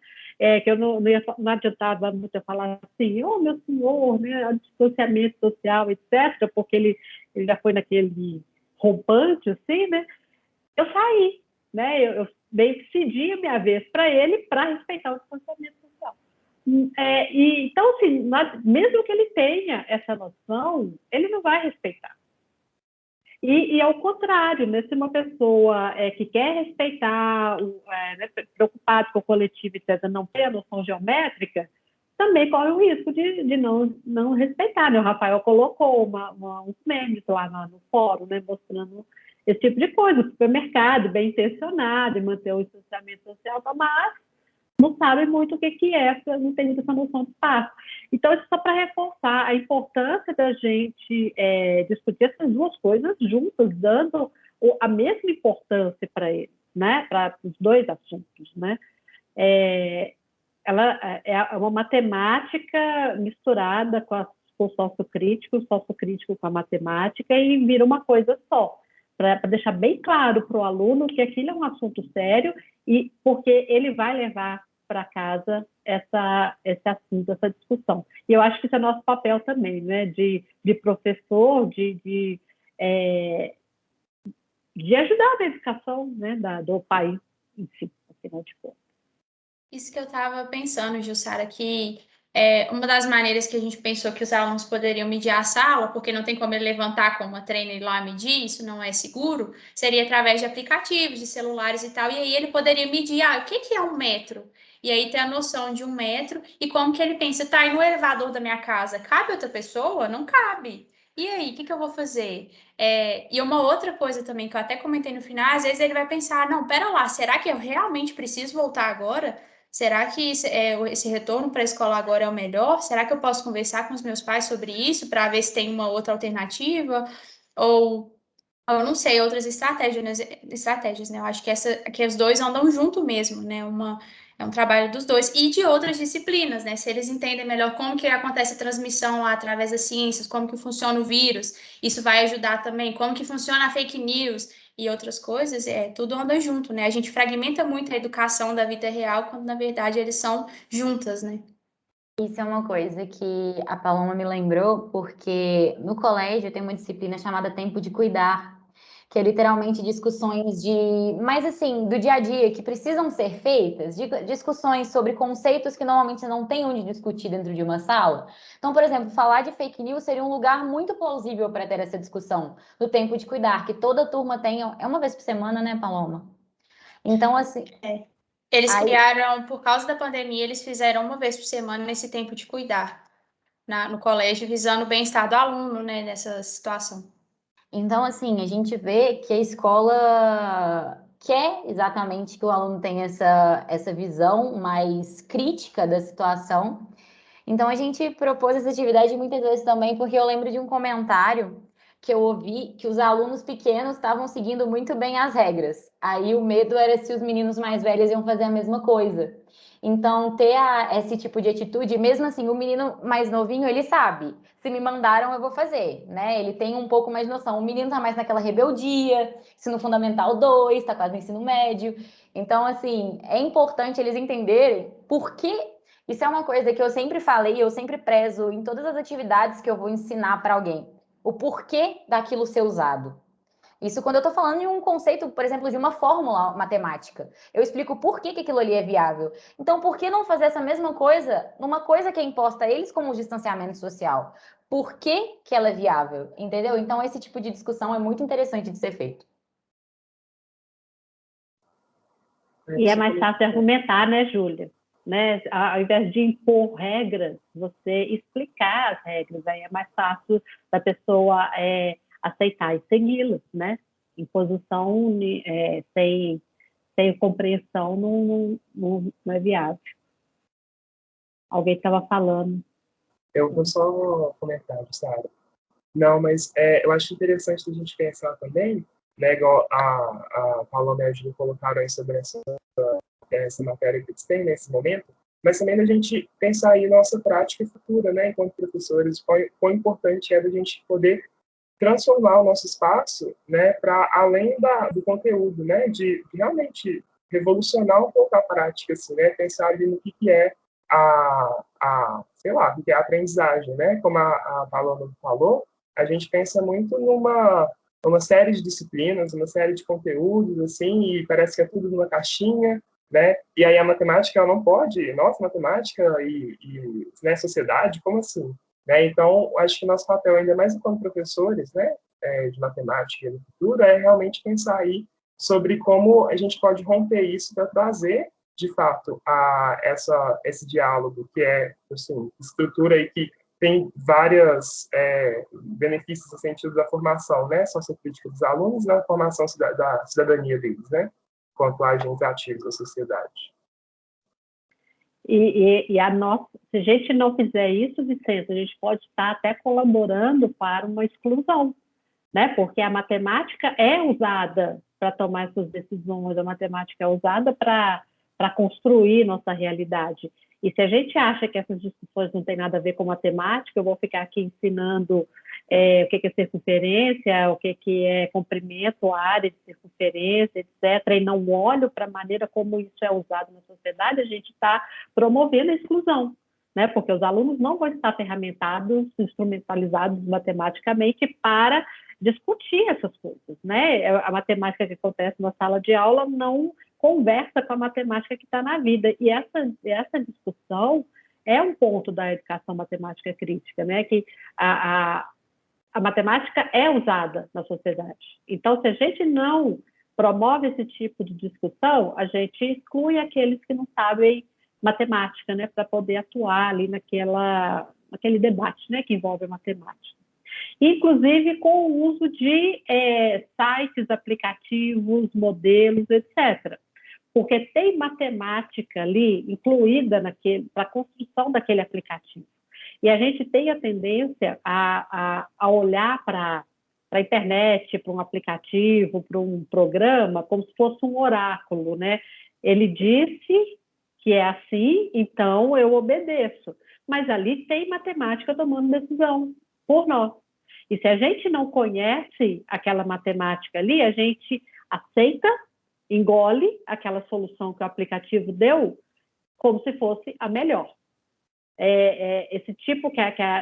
Speaker 1: Que eu não adiantava muito eu falar assim, meu senhor, né? Distanciamento social, etc., porque ele já foi naquele rompante, assim, né? Eu saí, né? Eu meio que cedi a minha vez para ele para respeitar o distanciamento social. Então, assim, mesmo que ele tenha essa noção, ele não vai respeitar. E ao contrário, né, se uma pessoa que quer respeitar, né, preocupado com o coletivo, etc., não tem a noção geométrica, também corre o risco de não respeitar. Né? O Rafael colocou uns memes lá no fórum, né, mostrando esse tipo de coisa, supermercado, bem intencionado, em manter o distanciamento social, mas não sabe muito o que é, não tem muita noção de espaço. Então, isso só para reforçar a importância da gente discutir essas duas coisas juntas, dando a mesma importância para eles, né? Para os dois assuntos, né? Ela é uma matemática misturada com o sociocrítico com a matemática e vira uma coisa só. para deixar bem claro para o aluno que aquilo é um assunto sério e porque ele vai levar para casa esse assunto, essa discussão. E eu acho que isso é nosso papel também, né, de professor, de ajudar na educação, né, do país, enfim, afinal de contas.
Speaker 2: Isso que eu estava pensando, Jussara, que uma das maneiras que a gente pensou que os alunos poderiam medir a sala, porque não tem como ele levantar com uma trainer e ir lá medir, isso não é seguro, seria através de aplicativos, de celulares e tal, e aí ele poderia medir, o que é 1 metro? E aí ter a noção de 1 metro e como que ele pensa, tá, e no elevador da minha casa, cabe outra pessoa? Não cabe. E aí, o que eu vou fazer? E uma outra coisa também que eu até comentei no final, às vezes ele vai pensar, não, pera lá, será que eu realmente preciso voltar agora? Será que esse retorno para a escola agora é o melhor? Será que eu posso conversar com os meus pais sobre isso para ver se tem uma outra alternativa? Ou eu não sei, outras estratégias, né? Eu acho que os dois andam junto mesmo, né? É um trabalho dos dois. E de outras disciplinas, né? Se eles entendem melhor como que acontece a transmissão lá através das ciências, como que funciona o vírus, isso vai ajudar também, como que funciona a fake news e outras coisas, tudo anda junto, né? A gente fragmenta muito a educação da vida real, quando na verdade eles são juntas, né?
Speaker 5: Isso é uma coisa que a Paloma me lembrou, porque no colégio tem uma disciplina chamada Tempo de Cuidar, que é literalmente discussões mais assim, do dia a dia, que precisam ser feitas, discussões sobre conceitos que normalmente não tem onde discutir dentro de uma sala. Então, por exemplo, falar de fake news seria um lugar muito plausível para ter essa discussão, do Tempo de Cuidar, que toda turma tem, é uma vez por semana, né, Paloma? Então, assim...
Speaker 2: Eles criaram, por causa da pandemia, eles fizeram 1 vez por semana nesse Tempo de Cuidar, no colégio, visando o bem-estar do aluno, né, nessa situação.
Speaker 5: Então, assim, a gente vê que a escola quer exatamente que o aluno tenha essa visão mais crítica da situação. Então, a gente propôs essa atividade muitas vezes também, porque eu lembro de um comentário que eu ouvi que os alunos pequenos estavam seguindo muito bem as regras. Aí o medo era se os meninos mais velhos iam fazer a mesma coisa. Então, ter esse tipo de atitude, mesmo assim, o menino mais novinho, ele sabe. Se me mandaram, eu vou fazer, né? Ele tem um pouco mais de noção. O menino tá mais naquela rebeldia, ensino fundamental 2, tá quase no ensino médio. Então, assim, é importante eles entenderem por que. Isso é uma coisa que eu sempre falei, eu sempre prezo em todas as atividades que eu vou ensinar para alguém. O porquê daquilo ser usado. Isso quando eu estou falando de um conceito, por exemplo, de uma fórmula matemática. Eu explico por que aquilo ali é viável. Então, por que não fazer essa mesma coisa numa coisa que é imposta a eles como o distanciamento social? Por que ela é viável? Entendeu? Então, esse tipo de discussão é muito interessante de ser feito.
Speaker 1: E é mais fácil argumentar, né, Júlia? Né? Ao invés de impor regras, você explicar as regras, aí é mais fácil da pessoa aceitar e segui-las, né? Imposição sem compreensão não é viável. Alguém estava falando.
Speaker 4: Eu vou só comentar, Sara. Não, mas eu acho interessante a gente pensar também, né, igual a Paloma e a Júlia colocaram aí sobre essa matéria que eles têm nesse momento, mas também a gente pensar aí nossa prática futura, né, enquanto professores, quão importante é a gente poder transformar o nosso espaço, né, para além do conteúdo, né, de realmente revolucionar um pouco a prática, assim, né, pensar ali no que é sei lá, o que é a aprendizagem, né, como a Paloma falou, a gente pensa muito numa série de disciplinas, uma série de conteúdos, assim, e parece que é tudo numa caixinha, né, e aí a matemática, ela não pode, nossa, matemática e né, sociedade, como assim? Né? Então, acho que nosso papel, ainda mais enquanto professores, né, de matemática no futuro, é realmente pensar aí sobre como a gente pode romper isso para trazer, de fato, esse diálogo que é, assim, estrutura aí que tem vários benefícios no sentido da formação, né, sociocrítica dos alunos e na formação da cidadania deles, né, quanto agentes ativos da sociedade.
Speaker 1: Se a gente não fizer isso, Vicente, a gente pode estar até colaborando para uma exclusão, né? Porque a matemática é usada para tomar essas decisões, a matemática é usada para construir nossa realidade. E se a gente acha que essas discussões não têm nada a ver com matemática, eu vou ficar aqui ensinando o que é circunferência, o que é comprimento, área de circunferência, etc., e não olho para a maneira como isso é usado na sociedade, a gente está promovendo a exclusão, né? Porque os alunos não vão estar ferramentados, instrumentalizados matematicamente para discutir essas coisas, né? A matemática que acontece na sala de aula não conversa com a matemática que está na vida, e essa discussão é um ponto da educação matemática crítica, né? Que a matemática é usada na sociedade. Então, se a gente não promove esse tipo de discussão, a gente exclui aqueles que não sabem matemática, né, para poder atuar ali naquele debate, né, que envolve a matemática. Inclusive com o uso de sites, aplicativos, modelos, etc. Porque tem matemática ali incluída para a construção daquele aplicativo. E a gente tem a tendência a olhar para a internet, para um aplicativo, para um programa, como se fosse um oráculo, né? Ele disse que é assim, então eu obedeço. Mas ali tem matemática tomando decisão por nós. E se a gente não conhece aquela matemática ali, a gente aceita, engole aquela solução que o aplicativo deu como se fosse a melhor. Esse tipo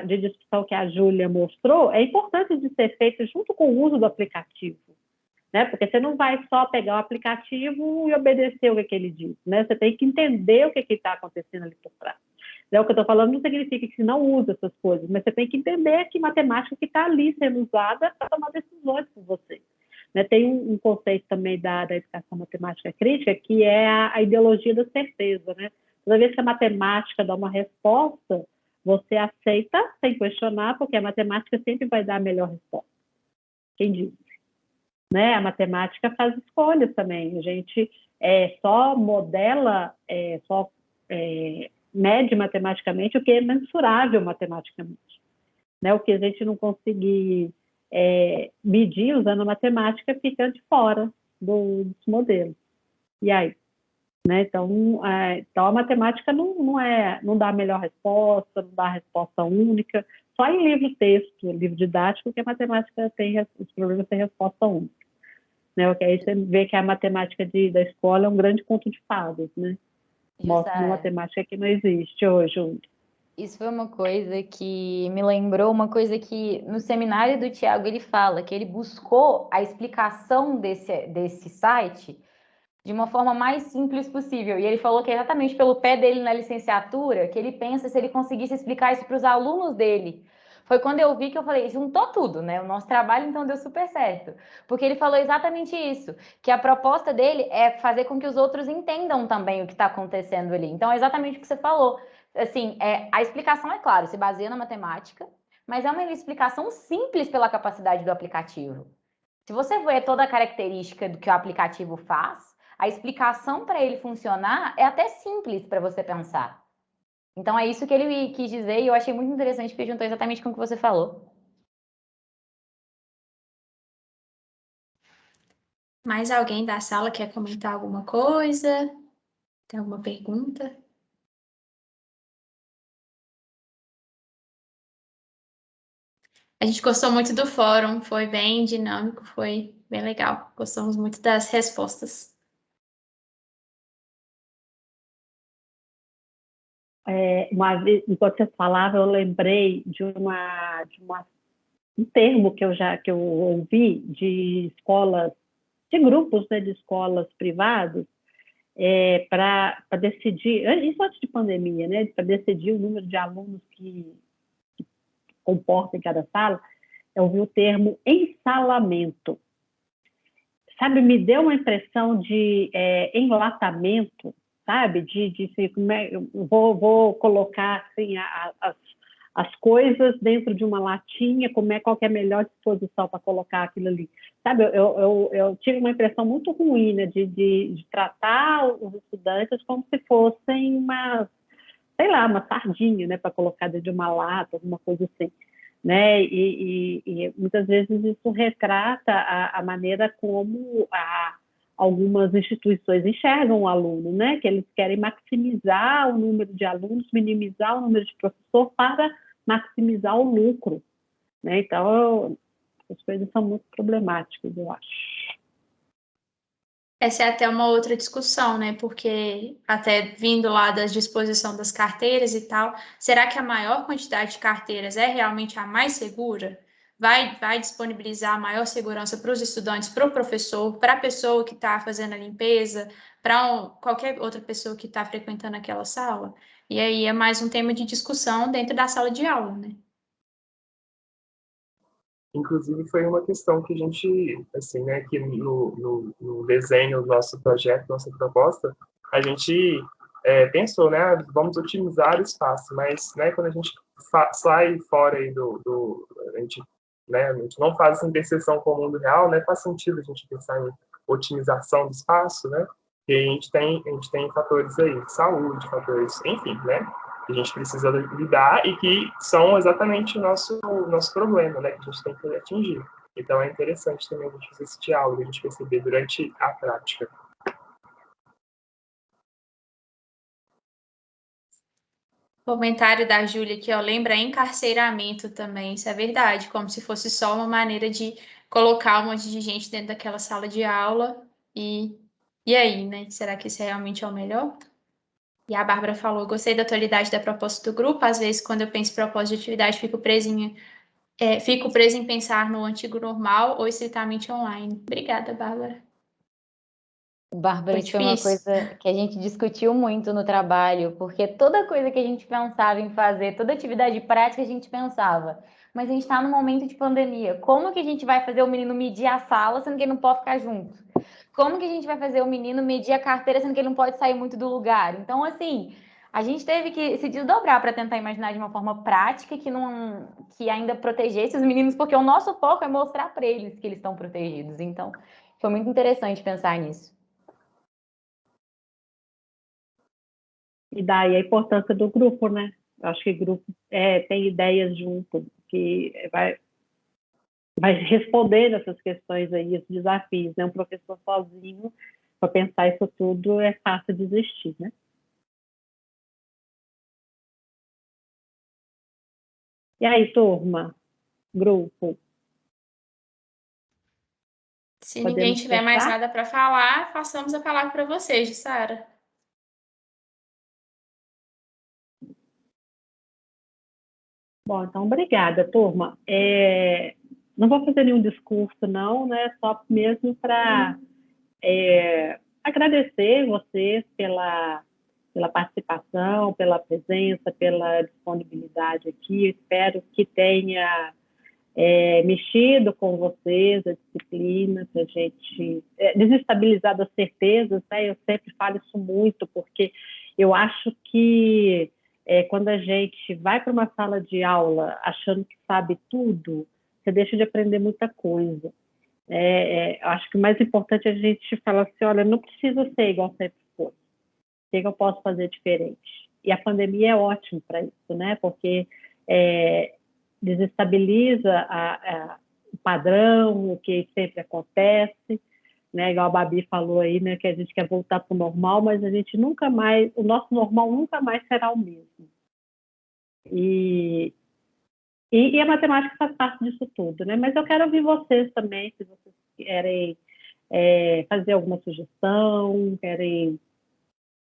Speaker 1: de discussão que a Júlia mostrou é importante de ser feito junto com o uso do aplicativo, né? Porque você não vai só pegar o aplicativo e obedecer o que ele diz, né? Você tem que entender o que está acontecendo ali por trás. Então, o que eu estou falando não significa que você não usa essas coisas, mas você tem que entender que matemática que está ali sendo usada para tomar decisões por você. Né? Tem um conceito também da educação matemática crítica, que é a ideologia da certeza, né? Toda vez que a matemática dá uma resposta, você aceita sem questionar, porque a matemática sempre vai dar a melhor resposta. Quem disse? Né? A matemática faz escolhas também. A gente só modela, mede matematicamente o que é mensurável matematicamente. Né? O que a gente não conseguir medir usando a matemática fica de fora dos modelos. E aí? Né? Então, a matemática não dá a melhor resposta, não dá a resposta única, só em livro-texto, livro didático, que a matemática os problemas têm resposta única. Né? Porque aí você vê que a matemática da escola é um grande conto de fadas, né? Mostra uma matemática que não existe hoje.
Speaker 5: Isso foi uma coisa que me lembrou uma coisa que no seminário do Tiago ele fala, que ele buscou a explicação desse site de uma forma mais simples possível. E ele falou que exatamente pelo pé dele na licenciatura, que ele pensa se ele conseguisse explicar isso para os alunos dele. Foi quando eu vi que eu falei, juntou tudo, né? O nosso trabalho, então, deu super certo. Porque ele falou exatamente isso, que a proposta dele é fazer com que os outros entendam também o que está acontecendo ali. Então, é exatamente o que você falou. Assim, a explicação, é claro, se baseia na matemática, mas é uma explicação simples pela capacidade do aplicativo. Se você vê toda a característica do que o aplicativo faz, a explicação para ele funcionar é até simples para você pensar. Então, é isso que ele quis dizer e eu achei muito interessante porque juntou exatamente com o que você falou.
Speaker 2: Mais alguém da sala quer comentar alguma coisa? Tem alguma pergunta? A gente gostou muito do fórum, foi bem dinâmico, foi bem legal. Gostamos muito das respostas.
Speaker 1: Uma vez, enquanto você falava, eu lembrei de um termo que eu ouvi de escolas, de grupos, né, de escolas privadas, para decidir, isso antes de pandemia, né, para decidir o número de alunos que comporta em cada sala, eu ouvi o termo ensalamento. Sabe, me deu uma impressão de enlatamento, sabe? Eu vou colocar assim, as coisas dentro de uma latinha, qual que é a melhor disposição para colocar aquilo ali. Sabe, eu tive uma impressão muito ruim, né, de tratar os estudantes como se fossem uma sardinha, né, para colocar dentro de uma lata, alguma coisa assim. Né? E muitas vezes isso retrata a maneira como algumas instituições enxergam o aluno, né? Que eles querem maximizar o número de alunos, minimizar o número de professor para maximizar o lucro, né? Então, as coisas são muito problemáticas, eu acho.
Speaker 2: Essa é até uma outra discussão, né? Porque até vindo lá da disposição das carteiras e tal, será que a maior quantidade de carteiras é realmente a mais segura? Vai disponibilizar maior segurança para os estudantes, para o professor, para a pessoa que está fazendo a limpeza, para qualquer outra pessoa que está frequentando aquela sala? E aí é mais um tema de discussão dentro da sala de aula, né?
Speaker 4: Inclusive, foi uma questão que a gente, assim, né, que no desenho do nosso projeto, nossa proposta, a gente pensou, né, vamos otimizar o espaço, mas, né, quando a gente sai fora aí a gente não faz essa interseção com o mundo real, né, faz sentido a gente pensar em otimização do espaço, né, e a gente tem fatores aí, saúde, fatores, enfim, né, que a gente precisa lidar e que são exatamente o nosso problema, né, que a gente tem que atingir. Então é interessante também a gente fazer esse diálogo, a gente perceber durante a prática.
Speaker 2: Comentário da Júlia aqui, ó, lembra encarceramento também, isso é verdade, como se fosse só uma maneira de colocar um monte de gente dentro daquela sala de aula e aí, né? Será que isso realmente é o melhor? E a Bárbara falou, gostei da atualidade da proposta do grupo, às vezes quando eu penso em proposta de atividade fico presa em pensar no antigo normal ou estritamente online. Obrigada, Bárbara.
Speaker 5: Bárbara, isso foi uma coisa que a gente discutiu muito no trabalho, porque toda coisa que a gente pensava em fazer, toda atividade prática a gente pensava. Mas a gente está num momento de pandemia. Como que a gente vai fazer o menino medir a sala, sendo que ele não pode ficar junto? Como que a gente vai fazer o menino medir a carteira, sendo que ele não pode sair muito do lugar? Então, assim, a gente teve que se desdobrar para tentar imaginar de uma forma prática que ainda protegesse os meninos, porque o nosso foco é mostrar para eles que eles estão protegidos. Então, foi muito interessante pensar nisso.
Speaker 1: E daí a importância do grupo, né? Eu acho que grupo tem ideias junto, que vai responder essas questões aí, esses desafios, né? Um professor sozinho, para pensar isso tudo, é fácil desistir, né? E aí, turma? Grupo?
Speaker 2: Se ninguém
Speaker 1: Podemos
Speaker 2: tiver mais
Speaker 1: fechar?
Speaker 2: nada para falar, passamos a palavra para vocês, Jussara.
Speaker 1: Bom, então, obrigada, turma. Não vou fazer nenhum discurso, não, né? Só mesmo para agradecer vocês pela participação, pela presença, pela disponibilidade aqui. Espero que tenha mexido com vocês a disciplina, para a gente desestabilizar as certezas, né? Eu sempre falo isso muito, porque eu acho que quando a gente vai para uma sala de aula achando que sabe tudo, você deixa de aprender muita coisa. Acho que o mais importante é a gente falar assim, olha, não precisa ser igual sempre foi. O que eu posso fazer diferente? E a pandemia é ótimo para isso, né? Porque desestabiliza o padrão, o que sempre acontece, né? Igual a Babi falou aí, né? Que a gente quer voltar para o normal, mas a gente nunca mais, o nosso normal nunca mais será o mesmo. E a matemática faz parte disso tudo, né? Mas eu quero ouvir vocês também, se vocês querem fazer alguma sugestão, querem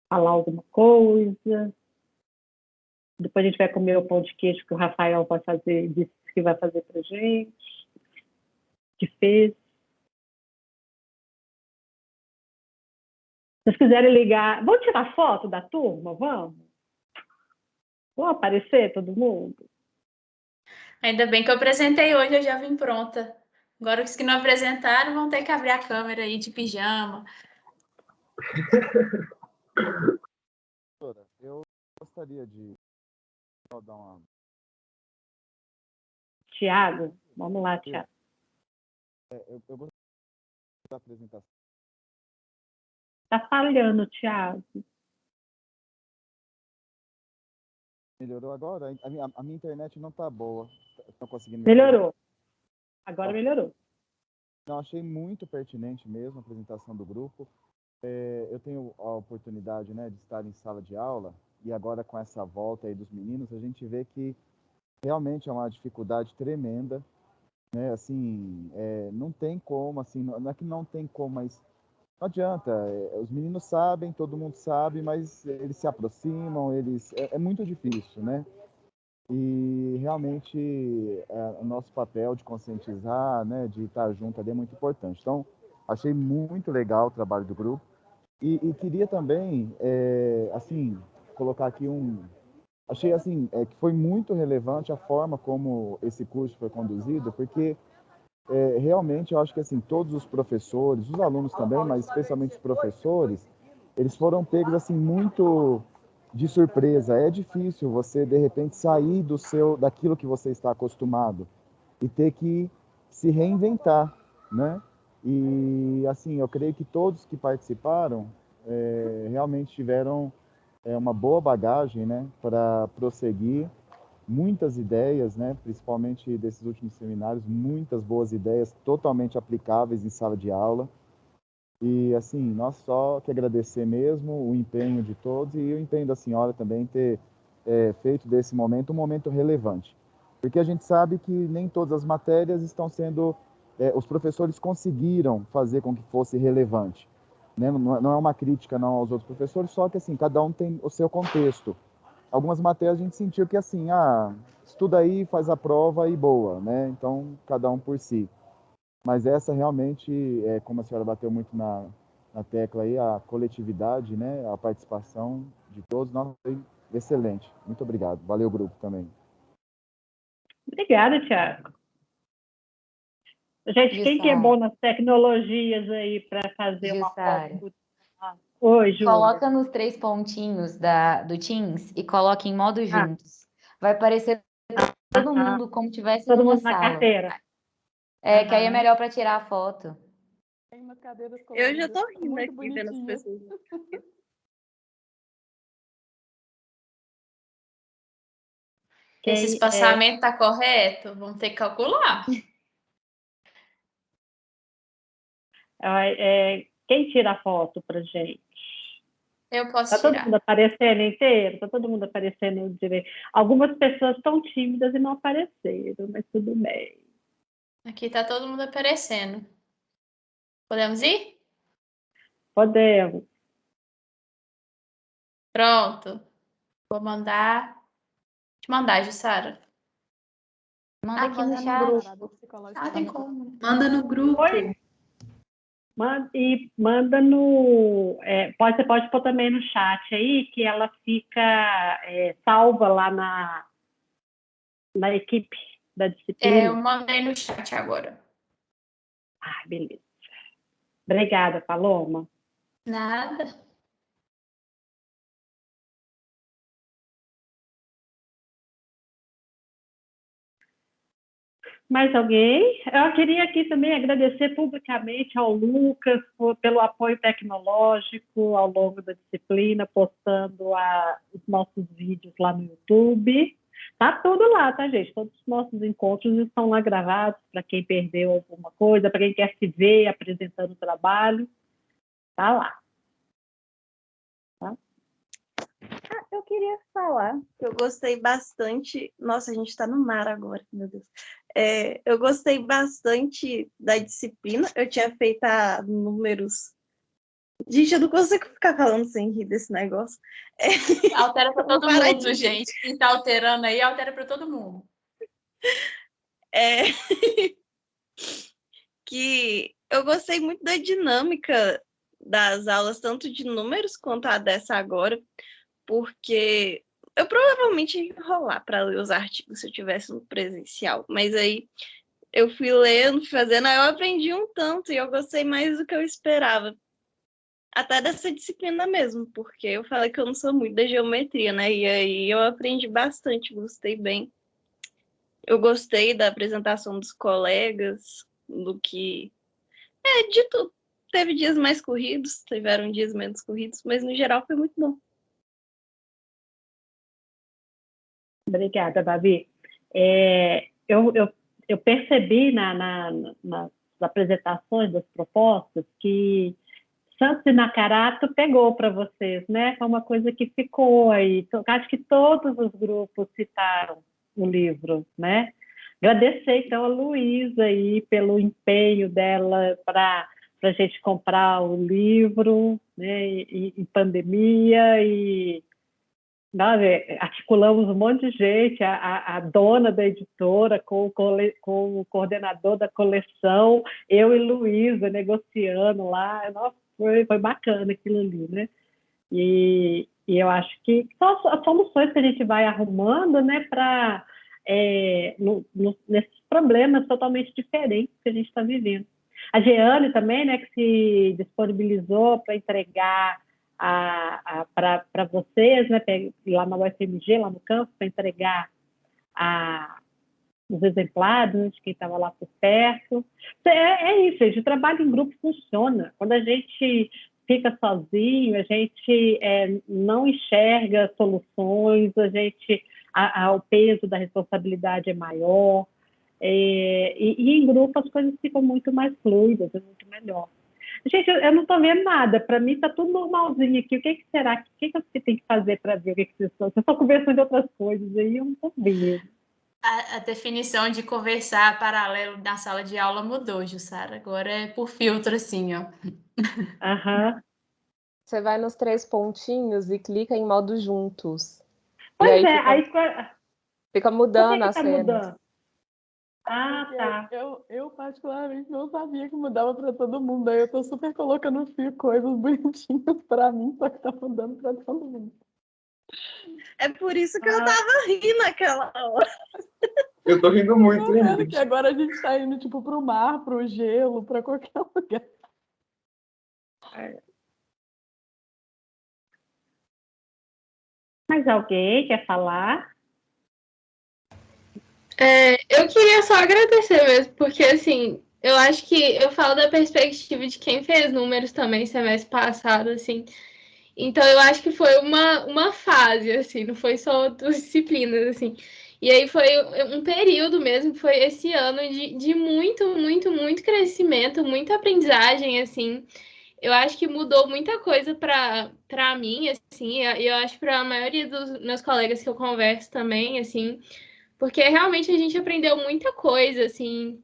Speaker 1: falar alguma coisa. Depois a gente vai comer o pão de queijo que o Rafael vai fazer, disse que vai fazer para gente, que fez. Se vocês quiserem ligar, vamos tirar foto da turma? Vamos? Vamos aparecer todo mundo?
Speaker 2: Ainda bem que eu apresentei hoje, eu já vim pronta. Agora os que não apresentaram vão ter que abrir a câmera aí de pijama.
Speaker 6: Eu gostaria de dar uma...
Speaker 1: Tiago, vamos lá, Tiago.
Speaker 6: Eu gostaria da apresentação.
Speaker 1: Está falhando, Tiago.
Speaker 6: Melhorou agora? A minha internet não está boa. Não conseguindo
Speaker 1: Melhorou. Agora melhorou.
Speaker 6: Não, achei muito pertinente mesmo a apresentação do grupo. Eu tenho a oportunidade, né, de estar em sala de aula e agora com essa volta aí dos meninos, a gente vê que realmente é uma dificuldade tremenda, né? Assim, não tem como, assim, não é que não tem como, mas não adianta. Os meninos sabem, todo mundo sabe, mas eles se aproximam, é muito difícil, né? E realmente o nosso papel de conscientizar, né, de estar junto ali é muito importante. Então, achei muito legal o trabalho do grupo e queria também, assim, colocar aqui achei assim que foi muito relevante a forma como esse curso foi conduzido, porque realmente eu acho que assim todos os professores, os alunos também, mas especialmente os professores, eles foram pegos assim muito de surpresa. É difícil você de repente sair daquilo que você está acostumado e ter que se reinventar, né? E assim, eu creio que todos que participaram realmente tiveram uma boa bagagem, né, para prosseguir muitas ideias, né, principalmente desses últimos seminários, muitas boas ideias totalmente aplicáveis em sala de aula. E assim, nós só que agradecer mesmo o empenho de todos e o empenho da senhora também ter feito desse momento um momento relevante. Porque a gente sabe que nem todas as matérias estão sendo, os professores conseguiram fazer com que fosse relevante. Né? Não é uma crítica não aos outros professores, só que assim, cada um tem o seu contexto. Algumas matérias a gente sentiu que assim, estuda aí, faz a prova e boa, né? Então, cada um por si. Mas essa realmente, como a senhora bateu muito na tecla aí, a coletividade, né? A participação de todos, nossa, foi excelente. Muito obrigado. Valeu, grupo também.
Speaker 1: Obrigada, Thiago. Gente, quem que é bom nas tecnologias aí para fazer uma foto? Oi, Júlia.
Speaker 5: Coloca nos 3 pontinhos do Teams e coloca em modo juntos. Vai aparecer todo mundo como se estivesse
Speaker 1: todo
Speaker 5: numa
Speaker 1: mundo
Speaker 5: sala.
Speaker 1: Na carteira.
Speaker 5: Que aí é melhor para tirar a foto.
Speaker 7: Tem umas cadeiras
Speaker 8: Eu já tô rindo
Speaker 7: muito
Speaker 8: aqui vendo as pessoas.
Speaker 2: Esse espaçamento tá correto? Vamos ter que calcular.
Speaker 1: Quem tira a foto pra gente?
Speaker 2: Eu posso
Speaker 1: tirar. Tá todo mundo aparecendo inteiro? Tá todo mundo aparecendo direito? Algumas pessoas estão tímidas e não apareceram, mas tudo bem.
Speaker 2: Aqui tá todo mundo aparecendo. Podemos ir?
Speaker 1: Podemos.
Speaker 2: Pronto. Vou mandar. Te mandar, Jussara.
Speaker 5: Manda aqui no chat.
Speaker 2: Tem como.
Speaker 8: Manda no grupo.
Speaker 1: Oi? Manda no. Você pode pôr também no chat aí, que ela fica salva lá na equipe da disciplina.
Speaker 2: Eu mandei no chat agora.
Speaker 1: Beleza. Obrigada, Paloma.
Speaker 2: Nada.
Speaker 1: Mais alguém? Eu queria aqui também agradecer publicamente ao Lucas pelo apoio tecnológico ao longo da disciplina, postando os nossos vídeos lá no YouTube. Tá tudo lá, tá, gente? Todos os nossos encontros estão lá gravados para quem perdeu alguma coisa, para quem quer se ver apresentando o trabalho. Tá lá. Tá?
Speaker 8: Eu queria falar que eu gostei bastante. Nossa, a gente está no mar agora, meu Deus. Eu gostei bastante da disciplina. Eu tinha feito números. Gente, eu não consigo ficar falando sem rir desse negócio.
Speaker 2: Altera para todo mundo, gente. Quem está alterando aí, altera para todo mundo.
Speaker 8: Que eu gostei muito da dinâmica das aulas, tanto de números quanto a dessa agora, porque eu provavelmente ia enrolar para ler os artigos se eu tivesse no presencial, mas aí eu fui lendo, fui fazendo, aí eu aprendi um tanto e eu gostei mais do que eu esperava. Até dessa disciplina mesmo, porque eu falei que eu não sou muito da geometria, né? E aí eu aprendi bastante, gostei bem. Eu gostei da apresentação dos colegas, do que... de tudo. Teve dias mais corridos, tiveram dias menos corridos, mas no geral foi muito bom.
Speaker 1: Obrigada, Babi. Eu percebi nas apresentações das propostas que Santos e Nacarato pegou para vocês, né? Foi uma coisa que ficou aí. Acho que todos os grupos citaram o livro, né? Agradecer, então, a Luísa aí pelo empenho dela para a gente comprar o livro, né, em pandemia, e nós articulamos um monte de gente, a dona da editora com o coordenador da coleção, eu e Luísa negociando lá. Nossa, foi bacana aquilo ali, né? E eu acho que são as soluções que a gente vai arrumando, né, para nesses problemas totalmente diferentes que a gente está vivendo. A Jeane também, né, que se disponibilizou para entregar para vocês, né, lá na UFMG, lá no campus, para entregar os exemplares, né, de quem estava lá por perto. É isso, gente, o trabalho em grupo funciona. Quando a gente fica sozinho, a gente não enxerga soluções, o peso da responsabilidade é maior, e em grupo as coisas ficam muito mais fluidas, é muito melhor. Gente, eu não estou vendo nada, para mim está tudo normalzinho aqui. O que será? O que você tem que fazer para ver o que vocês estão? Vocês estão conversando de outras coisas aí, eu não estou vendo.
Speaker 2: A definição de conversar paralelo na sala de aula mudou, Jussara. Agora é por filtro, assim, ó.
Speaker 1: Aham.
Speaker 7: Você vai nos 3 pontinhos e clica em modo juntos.
Speaker 1: Pois
Speaker 7: e aí fica
Speaker 1: Por
Speaker 7: mudando
Speaker 1: que
Speaker 7: as
Speaker 1: tá
Speaker 7: cenas.
Speaker 1: mudando? Ah,
Speaker 7: Porque
Speaker 1: tá.
Speaker 7: eu particularmente não sabia que mudava para todo mundo. Aí eu tô super colocando no fio coisas bonitinhas para mim, só que tá mudando para todo mundo.
Speaker 8: É por isso que eu tava rindo naquela hora.
Speaker 4: Eu tô rindo muito,
Speaker 7: Eu tô vendo
Speaker 4: gente.
Speaker 7: que agora a gente tá indo tipo pro mar, pro gelo, para qualquer lugar.
Speaker 1: Mais alguém quer falar?
Speaker 9: Eu queria só agradecer mesmo, porque assim, eu acho que eu falo da perspectiva de quem fez números também semestre passado, assim. Então eu acho que foi uma fase, assim, não foi só duas disciplinas, assim. E aí foi um período mesmo, foi esse ano de muito, muito, muito crescimento, muita aprendizagem, assim. Eu acho que mudou muita coisa para mim, assim, e eu acho para a maioria dos meus colegas que eu converso também, assim, porque realmente a gente aprendeu muita coisa, assim,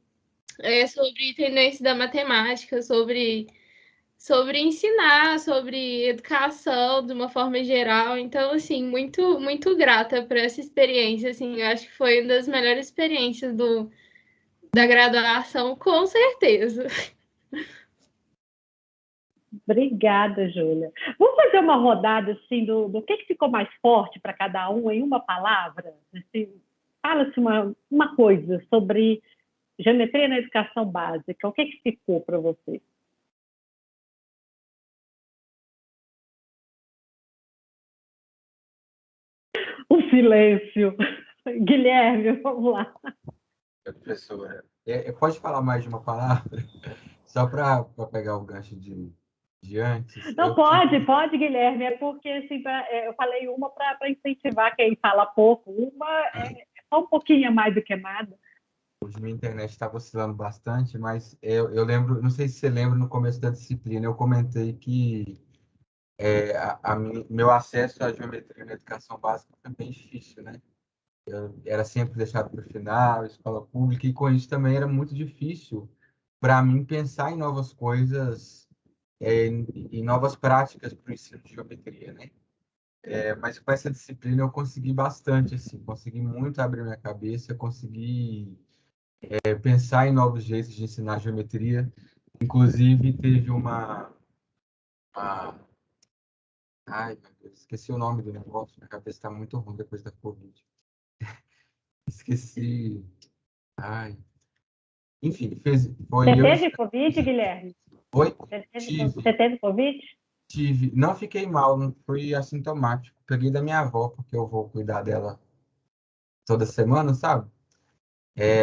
Speaker 9: sobre tendência da matemática, sobre ensinar, sobre educação de uma forma geral. Então, assim, muito, muito grata por essa experiência, assim, eu acho que foi uma das melhores experiências da graduação, com certeza.
Speaker 1: Obrigada, Júlia. Vamos fazer uma rodada assim do que ficou mais forte para cada um em uma palavra? Assim, fala-se uma coisa sobre geometria na educação básica. O que ficou para você? O silêncio. Guilherme, vamos lá.
Speaker 10: Professora, pode falar mais de uma palavra? Só para pegar o gancho de antes.
Speaker 1: Não, pode, Guilherme. É porque assim, eu falei uma para incentivar quem fala pouco. Uma é só um pouquinho a mais do que nada.
Speaker 10: Hoje minha internet estava oscilando bastante, mas eu lembro, não sei se você lembra, no começo da disciplina, eu comentei que meu acesso à geometria na educação básica foi bem difícil, né? Eu era sempre deixado para o final, escola pública, e com isso também era muito difícil para mim pensar em novas coisas, em novas práticas para o ensino de geometria, né? Mas com essa disciplina eu consegui bastante, assim, consegui muito abrir minha cabeça, consegui pensar em novos jeitos de ensinar geometria. Inclusive, teve ai, meu Deus, esqueci o nome do negócio, minha cabeça está muito ruim depois da Covid. Esqueci. Ai. Enfim, foi
Speaker 1: Você teve Covid, Guilherme?
Speaker 10: Oi?
Speaker 1: Você teve Covid?
Speaker 10: Tive. Não fiquei mal, não fui assintomático. Peguei da minha avó, porque eu vou cuidar dela toda semana, sabe?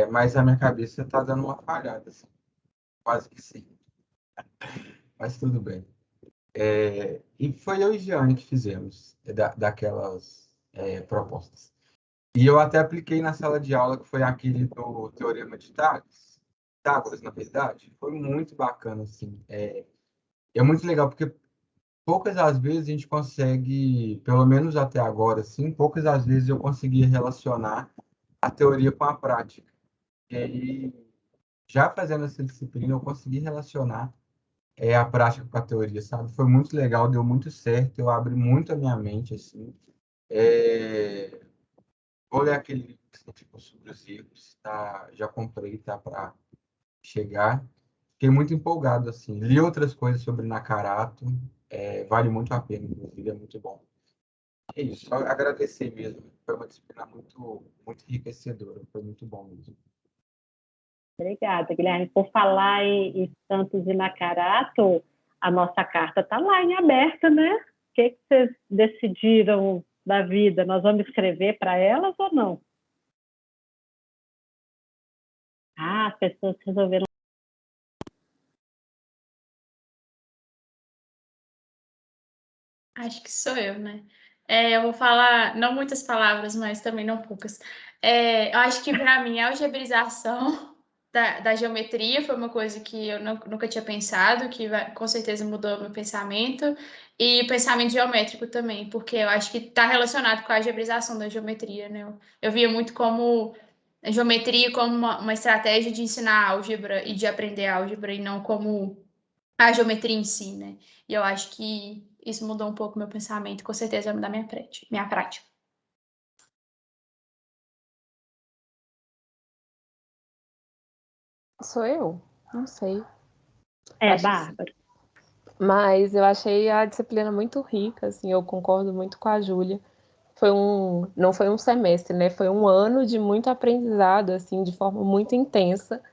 Speaker 10: Mas a minha cabeça está dando uma falhada, assim. Quase que sim. Mas tudo bem. E foi eu e Giane que fizemos daquelas propostas. E eu até apliquei na sala de aula, que foi aquele do Teorema de Pitágoras, na verdade. Foi muito bacana, assim. É muito legal, porque poucas das vezes a gente consegue, pelo menos até agora, assim, poucas das vezes eu conseguia relacionar a teoria com a prática. E aí, já fazendo essa disciplina, eu consegui relacionar a prática com a teoria, sabe? Foi muito legal, deu muito certo, eu abri muito a minha mente, assim. Vou ler aquele livro que ficou sobre os erros, tá? Já comprei, tá para chegar. Fiquei muito empolgado, assim. Li outras coisas sobre Nakarato, vale muito a pena, inclusive, é muito bom. É isso, só agradecer mesmo. Foi uma disciplina muito enriquecedora, foi muito bom mesmo.
Speaker 1: Obrigada, Guilherme. Por falar em Santos e Nakarato, a nossa carta está lá em aberto, né? O que vocês decidiram da vida? Nós vamos escrever para elas ou não? Ah, as pessoas resolveram.
Speaker 2: Acho que sou eu, né? Eu vou falar, não muitas palavras, mas também não poucas. Eu acho que, para mim, a algebrização da geometria foi uma coisa que eu nunca tinha pensado, que com certeza mudou meu pensamento, e o pensamento geométrico também, porque eu acho que está relacionado com a algebrização da geometria, né? Eu via muito como a geometria como uma estratégia de ensinar álgebra e de aprender álgebra, e não como a geometria em si, né? E eu acho que isso mudou um pouco meu pensamento, com certeza vai mudar minha prática.
Speaker 7: Sou eu? Não sei. Acho que
Speaker 1: Bárbara.
Speaker 7: Mas eu achei a disciplina muito rica, assim, eu concordo muito com a Júlia. Não foi um semestre, né? Foi um ano de muito aprendizado, assim, de forma muito intensa.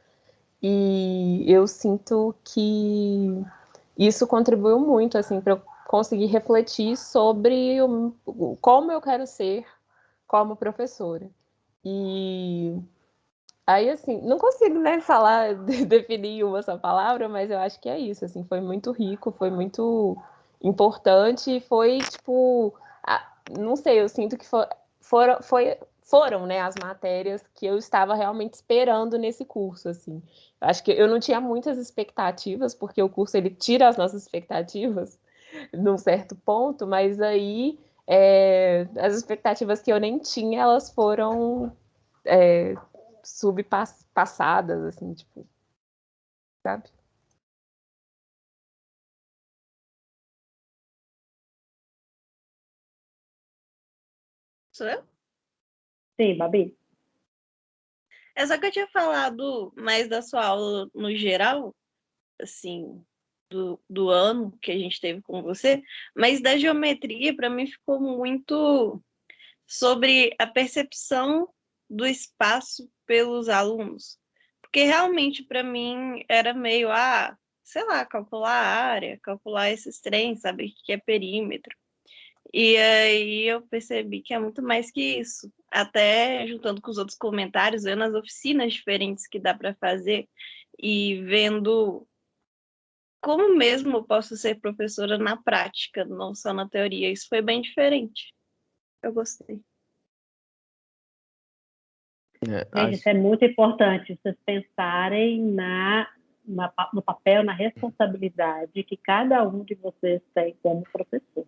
Speaker 7: E eu sinto que isso contribuiu muito, assim, para eu conseguir refletir sobre como eu quero ser como professora. E aí, assim, não consigo, né, falar, definir uma só palavra, mas eu acho que é isso, assim, foi muito rico, foi muito importante, foi, tipo, não sei, eu sinto que foram, né, as matérias que eu estava realmente esperando nesse curso, assim. Acho que eu não tinha muitas expectativas, porque o curso, ele tira as nossas expectativas num certo ponto, mas aí as expectativas que eu nem tinha, elas foram subpassadas, assim, tipo, sabe?
Speaker 8: Sou eu?
Speaker 1: Sim, Babi.
Speaker 8: É só que eu tinha falado mais da sua aula no geral, assim, do ano que a gente teve com você, mas da geometria, para mim, ficou muito sobre a percepção do espaço pelos alunos. Porque realmente, para mim, era meio, sei lá, calcular a área, calcular esses trens, saber o que é perímetro. E aí eu percebi que é muito mais que isso. Até juntando com os outros comentários, vendo as oficinas diferentes que dá para fazer e vendo como mesmo eu posso ser professora na prática, não só na teoria. Isso foi bem diferente. Eu gostei.
Speaker 1: Gente, isso é muito importante, vocês pensarem no papel, na responsabilidade que cada um de vocês tem como professor.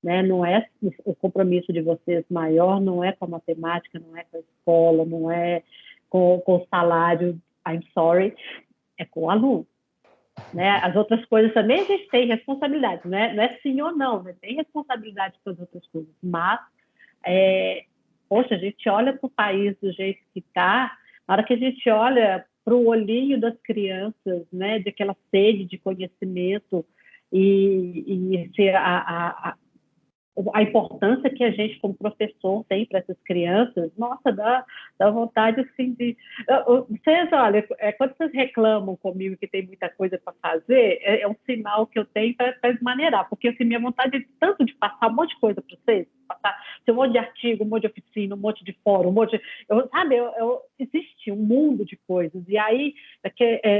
Speaker 1: Né? Não é o compromisso de vocês maior, não é com a matemática, não é com a escola, não é com o salário, I'm sorry, é com o aluno. Né? As outras coisas também a gente tem responsabilidade, né? Não é sim ou não, né? Tem responsabilidade com as outras coisas, mas poxa, a gente olha para o país do jeito que está, na hora que a gente olha para o olhinho das crianças, né, de aquela sede de conhecimento e a importância que a gente, como professor, tem para essas crianças, nossa, dá vontade, assim, de... Vocês, olha, quando vocês reclamam comigo que tem muita coisa para fazer, é um sinal que eu tenho para desmaneirar, porque, assim, minha vontade é tanto de passar um monte de coisa para vocês, passar um monte de artigo, um monte de oficina, um monte de fórum, existe um mundo de coisas, e aí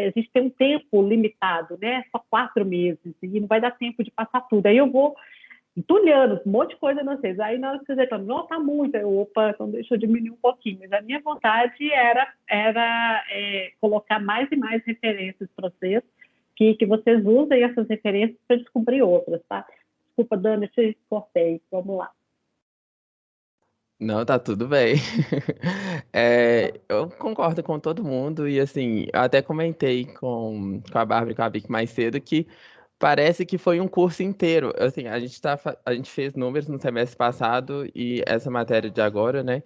Speaker 1: existe um tempo limitado, né, só 4 meses, e não vai dar tempo de passar tudo, aí eu vou entulhando um monte de coisa não sei. Aí na hora que vocês reclamam, não, tá muito, opa, então deixa eu diminuir um pouquinho. Mas a minha vontade era colocar mais e mais referências para vocês, que vocês usem essas referências para descobrir outras, tá? Desculpa, Dani, eu te cortei. Vamos lá.
Speaker 11: Não, tá tudo bem. Eu concordo com todo mundo e assim, eu até comentei com a Bárbara e com a Vicky mais cedo que parece que foi um curso inteiro. Assim, a gente fez números no semestre passado e essa matéria de agora, né?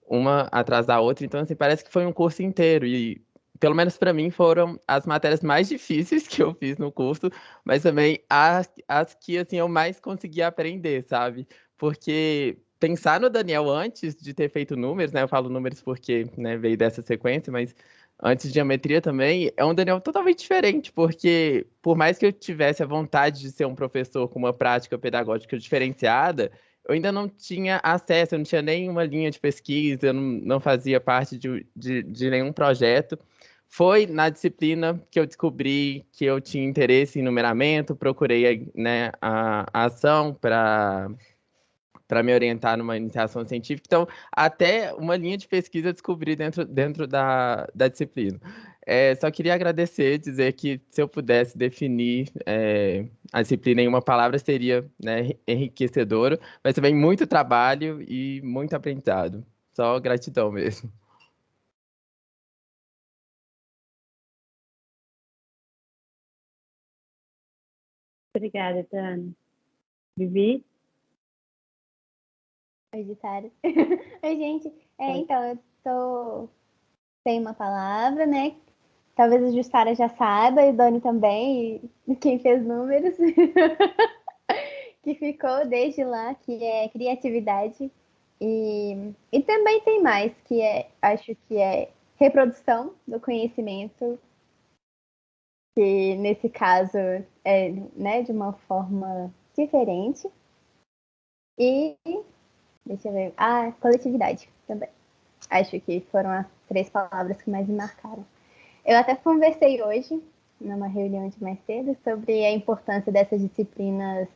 Speaker 11: Uma atrás da outra, então assim, parece que foi um curso inteiro e pelo menos para mim foram as matérias mais difíceis que eu fiz no curso, mas também as que assim eu mais consegui aprender, sabe? Porque pensar no Daniel antes de ter feito números, né? Eu falo números porque, né, veio dessa sequência, mas antes de geometria também, é um Daniel totalmente diferente, porque por mais que eu tivesse a vontade de ser um professor com uma prática pedagógica diferenciada, eu ainda não tinha acesso, eu não tinha nenhuma linha de pesquisa, eu não fazia parte de nenhum projeto. Foi na disciplina que eu descobri que eu tinha interesse em numeramento, procurei, né, a ação para me orientar numa iniciação científica. Então, até uma linha de pesquisa eu descobri dentro da disciplina. Só queria agradecer, dizer que se eu pudesse definir a disciplina em uma palavra, seria, né, enriquecedora, mas também muito trabalho e muito aprendizado. Só gratidão mesmo.
Speaker 1: Obrigada, Dani. Vivi?
Speaker 12: Oi, Jussara. Oi, gente.
Speaker 1: Oi.
Speaker 12: Então, eu tô sem uma palavra, né? Talvez a Jussara já saiba, e o Dani também, e quem fez números, que ficou desde lá, que é criatividade. E também tem mais, que acho que é reprodução do conhecimento, que nesse caso é, né, de uma forma diferente. E, deixa eu ver, coletividade também. Acho que foram as 3 palavras que mais me marcaram. Eu até conversei hoje, numa reunião de mais cedo, sobre a importância dessas disciplinas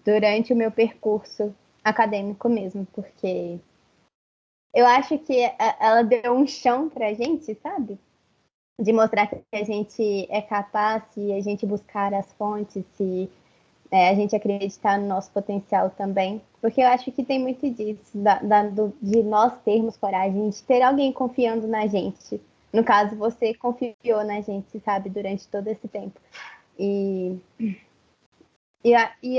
Speaker 12: durante o meu percurso acadêmico mesmo, porque eu acho que ela deu um chão pra gente, sabe? De mostrar que a gente é capaz, se a gente buscar as fontes, se a gente acreditar no nosso potencial também. Porque eu acho que tem muito disso, de nós termos coragem, de ter alguém confiando na gente. No caso, você confiou na gente, sabe, durante todo esse tempo. E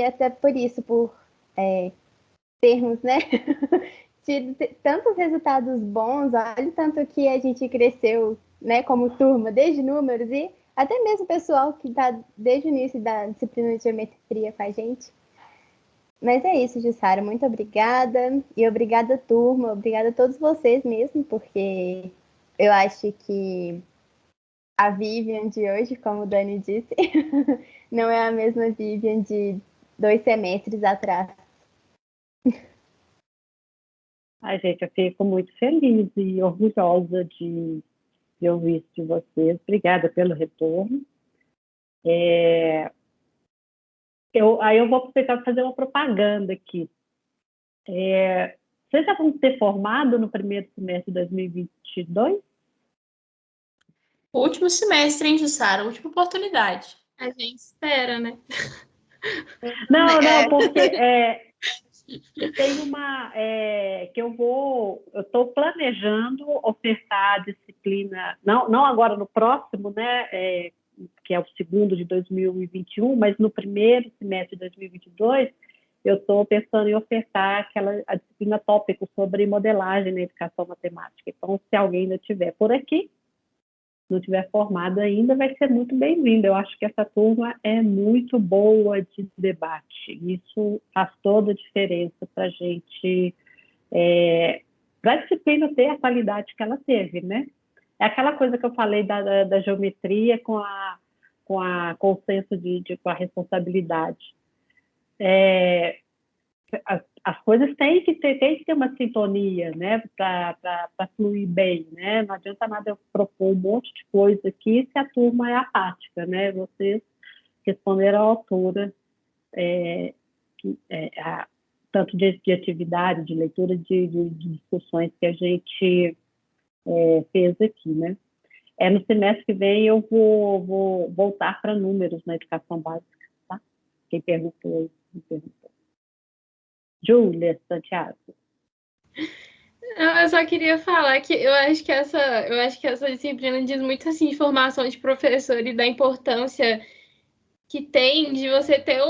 Speaker 12: até por isso, por termos, né, tido tantos resultados bons, olha o tanto que a gente cresceu, né, como turma, desde números e até mesmo o pessoal que está desde o início da disciplina de geometria com a gente. Mas é isso, Jussara, muito obrigada. E obrigada, turma, obrigada a todos vocês mesmo, porque eu acho que a Vivian de hoje, como o Dani disse, não é a mesma Vivian de 2 semestres atrás.
Speaker 1: Ai, gente, eu fico muito feliz e orgulhosa de ouvir isso de vocês. Obrigada pelo retorno. Aí eu vou aproveitar para fazer uma propaganda aqui. Vocês já vão ter formado no primeiro semestre de 2022?
Speaker 2: Último semestre, hein, Jussara? Última oportunidade.
Speaker 9: A gente espera, né?
Speaker 1: Não, porque tem uma que eu estou planejando ofertar a disciplina, não agora no próximo, né, que é o segundo de 2021, mas no primeiro semestre de 2022, eu estou pensando em ofertar a disciplina tópico sobre modelagem na educação matemática. Então, se alguém ainda estiver por aqui, não tiver formado ainda, vai ser muito bem-vindo. Eu acho que essa turma é muito boa de debate. Isso faz toda a diferença para a gente, para a disciplina ter a qualidade que ela teve, né? É aquela coisa que eu falei da geometria com o senso com a responsabilidade. As coisas têm que ter uma sintonia, né, para fluir bem, né? Não adianta nada eu propor um monte de coisa aqui se a turma é apática, né? Vocês responderam à altura, tanto de atividade, de leitura, de discussões que a gente fez aqui, né? No semestre que vem eu vou voltar para números na educação básica, tá? Quem perguntou, me perguntou. Júlia Santiago.
Speaker 9: Não, eu só queria falar que eu acho que essa disciplina diz muito assim de formação de professor e da importância que tem de você ter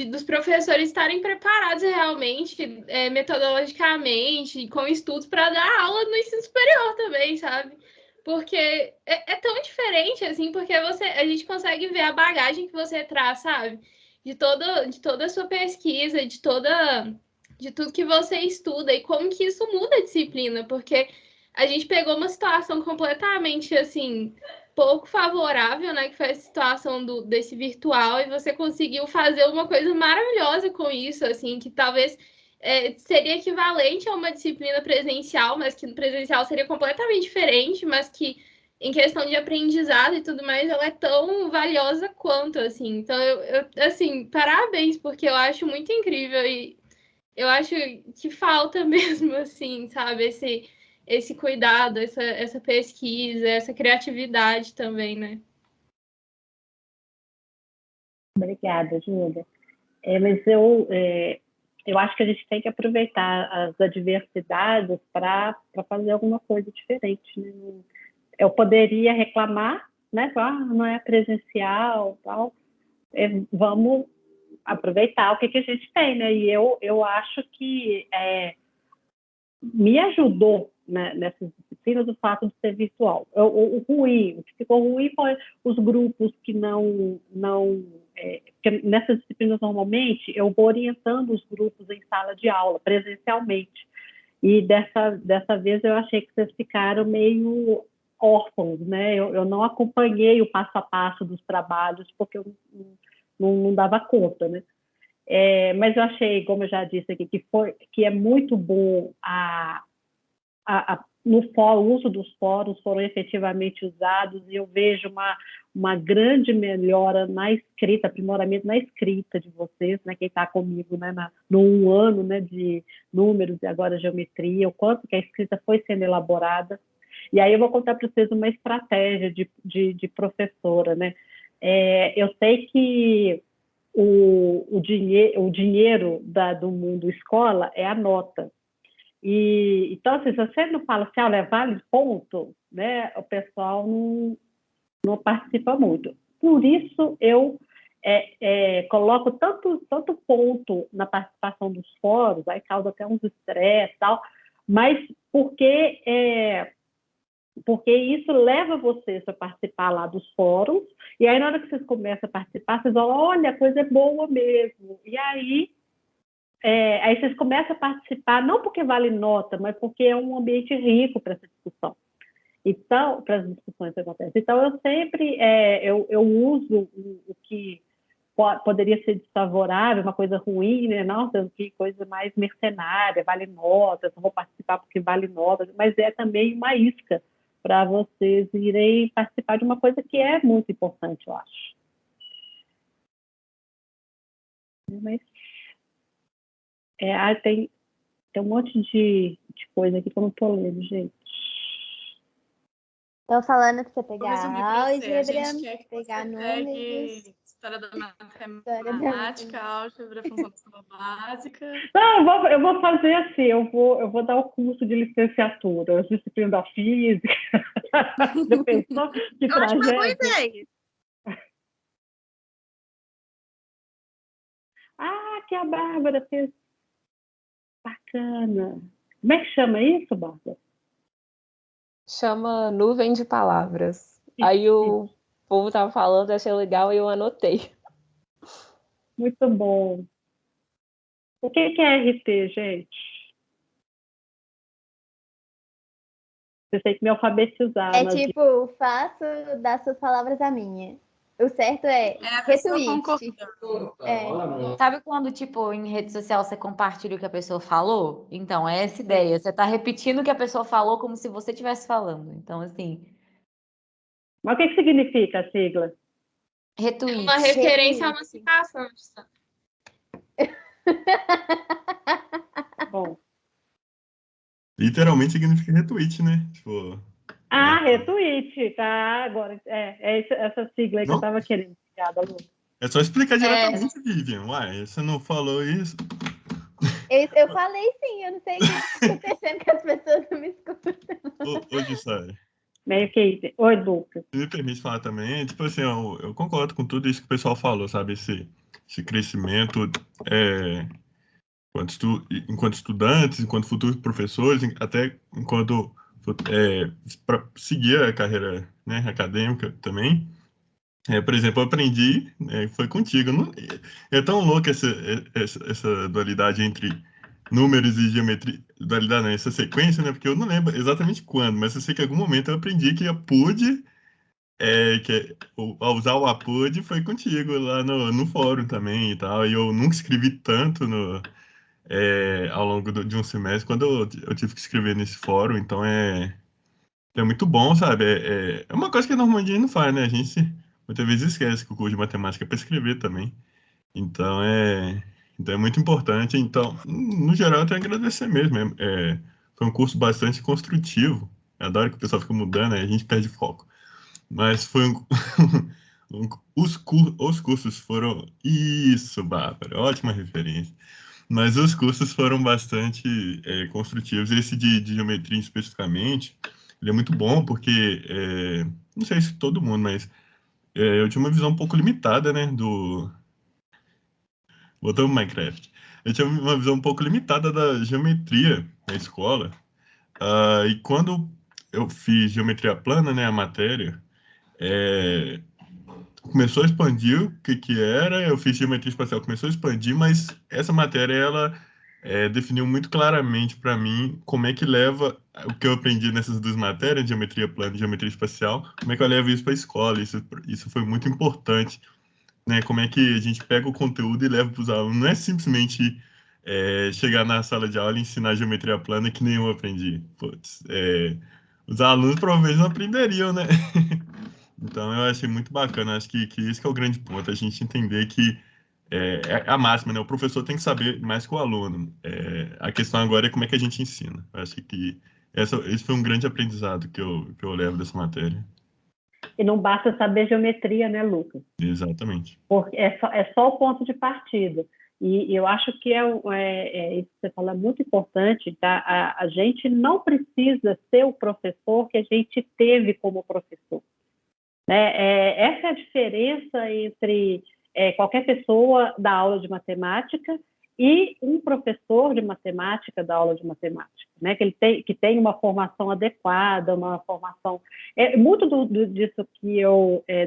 Speaker 9: dos professores estarem preparados realmente, metodologicamente, com estudos para dar aula no ensino superior também, sabe? Porque é tão diferente, assim, porque a gente consegue ver a bagagem que você traz, sabe? De toda a sua pesquisa, de tudo que você estuda e como que isso muda a disciplina, porque a gente pegou uma situação completamente, assim, pouco favorável, né, que foi a situação desse virtual, e você conseguiu fazer uma coisa maravilhosa com isso, assim, que talvez seria equivalente a uma disciplina presencial, mas que no presencial seria completamente diferente, mas que em questão de aprendizado e tudo mais, ela é tão valiosa quanto, assim. Então, assim, parabéns, porque eu acho muito incrível e eu acho que falta mesmo, assim, sabe, esse cuidado, essa pesquisa, essa criatividade também, né?
Speaker 1: Obrigada, Júlia. Mas eu acho que a gente tem que aproveitar as adversidades para fazer alguma coisa diferente, né? Eu poderia reclamar, né? Não é presencial, tal. Vamos aproveitar o que a gente tem, né? E eu acho que me ajudou, né, nessas disciplinas o fato de ser virtual. O que ficou ruim foi os grupos que porque nessas disciplinas normalmente eu vou orientando os grupos em sala de aula presencialmente, e dessa vez eu achei que vocês ficaram meio órfãos, né? Eu não acompanhei o passo a passo dos trabalhos porque eu não dava conta, né? Mas eu achei, como eu já disse aqui, que é muito bom o uso dos fóruns foram efetivamente usados, e eu vejo uma grande melhora na escrita, aprimoramento na escrita de vocês, né, quem está comigo, né, no ano, né, de números e agora geometria, o quanto que a escrita foi sendo elaborada. E aí eu vou contar para vocês uma estratégia de professora, né? Eu sei que o dinheiro do mundo escola é a nota. Então, assim, se você não fala assim, olha, vale ponto, né, o pessoal não participa muito. Por isso, eu coloco tanto ponto na participação dos fóruns, aí causa até uns estresse e tal, mas porque isso leva vocês a participar lá dos fóruns, e aí na hora que vocês começam a participar, vocês falam, olha, a coisa é boa mesmo. E aí vocês começam a participar, não porque vale nota, mas porque é um ambiente rico para essa discussão. Então, para as discussões que acontecem. Então, eu sempre eu uso o que poderia ser desfavorável, uma coisa ruim, né? Nossa, que coisa mais mercenária, vale nota, só vou participar porque vale nota, mas é também uma isca para vocês irem participar de uma coisa que é muito importante, eu acho. Mas, tem um monte de coisa aqui que eu não estou lendo, gente.
Speaker 12: Estão falando que você pegar
Speaker 2: álgebra,
Speaker 12: álgebra, pegar números.
Speaker 2: História da matemática, álgebra, função básica.
Speaker 1: Não, eu vou fazer assim, eu vou dar o curso de licenciatura, as disciplinas da física. Já pensou? Que
Speaker 8: ótima boa ideia.
Speaker 1: Que a Bárbara fez. Bacana. Como é que chama isso, Bárbara?
Speaker 7: Chama Nuvem de Palavras. Aí o povo estava falando, achei legal e eu anotei.
Speaker 1: Muito bom. O que é RT, gente? Você tem que me alfabetizar.
Speaker 12: Tipo, faço das suas palavras a minha. O certo é retweet.
Speaker 5: Sabe quando, tipo, em rede social você compartilha o que a pessoa falou? Então, é essa ideia. Você tá repetindo o que a pessoa falou como se você estivesse falando. Então, assim...
Speaker 1: Mas o que significa a sigla?
Speaker 9: É
Speaker 5: Retweet.
Speaker 9: uma referência a uma citação.
Speaker 1: Bom.
Speaker 13: Literalmente significa retweet, né? Tipo...
Speaker 1: retweet, tá? Agora, essa sigla aí que eu tava querendo. Obrigada, Lu.
Speaker 13: É só explicar diretamente, Vivian. Uai, você não falou isso?
Speaker 12: Eu falei sim, eu não sei o que está acontecendo que as pessoas não me escutam.
Speaker 13: Ô, Jussara,
Speaker 1: Meio que isso. Oi, Lucas.
Speaker 13: se me permite falar também, tipo assim, eu concordo com tudo isso que o pessoal falou, sabe? Esse crescimento enquanto estudantes, enquanto futuros professores, até enquanto para seguir a carreira, né, acadêmica também. Por exemplo, eu aprendi, foi contigo. É tão louco essa dualidade entre números e geometria. Dualidade, não, essa sequência, né? Porque eu não lembro exatamente quando, mas eu sei que em algum momento eu aprendi que a PUD, ao usar o APUD, foi contigo lá no fórum também e tal. E eu nunca escrevi tanto ao longo de um semestre, quando eu tive que escrever nesse fórum, então é muito bom, sabe? É uma coisa que normalmente a gente não faz, né? A gente muitas vezes esquece que o curso de matemática é para escrever também. Então é muito importante. Então, no geral, eu tenho que agradecer mesmo. Foi um curso bastante construtivo. Eu adoro que o pessoal fica mudando, aí a gente perde foco. Mas foi os cursos foram. Isso, Bárbara, ótima referência. Mas os cursos foram bastante construtivos. Esse de geometria especificamente, ele é muito bom porque, não sei se todo mundo, mas eu tinha uma visão um pouco limitada, né, Voltando ao Minecraft. Eu tinha uma visão um pouco limitada da geometria na escola. E quando eu fiz geometria plana, né, a matéria, é, começou a expandir o que era, eu fiz geometria espacial, começou a expandir, mas essa matéria, ela definiu muito claramente para mim como é que leva o que eu aprendi nessas duas matérias, geometria plana e geometria espacial, como é que eu levo isso para a escola. Isso foi muito importante, né? Como é que a gente pega o conteúdo e leva para os alunos. Não é simplesmente chegar na sala de aula e ensinar geometria plana que nem eu aprendi. Putz, os alunos provavelmente não aprenderiam, né? Então eu achei muito bacana. Acho que esse que é o grande ponto, a gente entender que é a máxima, né? O professor tem que saber mais que o aluno. A questão agora é como é que a gente ensina. Eu acho que esse foi um grande aprendizado que eu levo dessa matéria.
Speaker 1: E não basta saber geometria, né, Lucas?
Speaker 13: Exatamente.
Speaker 1: Porque é só o ponto de partida. E eu acho que isso que você fala é muito importante, tá? A gente não precisa ser o professor que a gente teve como professor, né? Essa é a diferença entre qualquer pessoa da aula de matemática e um professor de matemática da aula de matemática, né? Que tem uma formação adequada, uma formação... muito disso que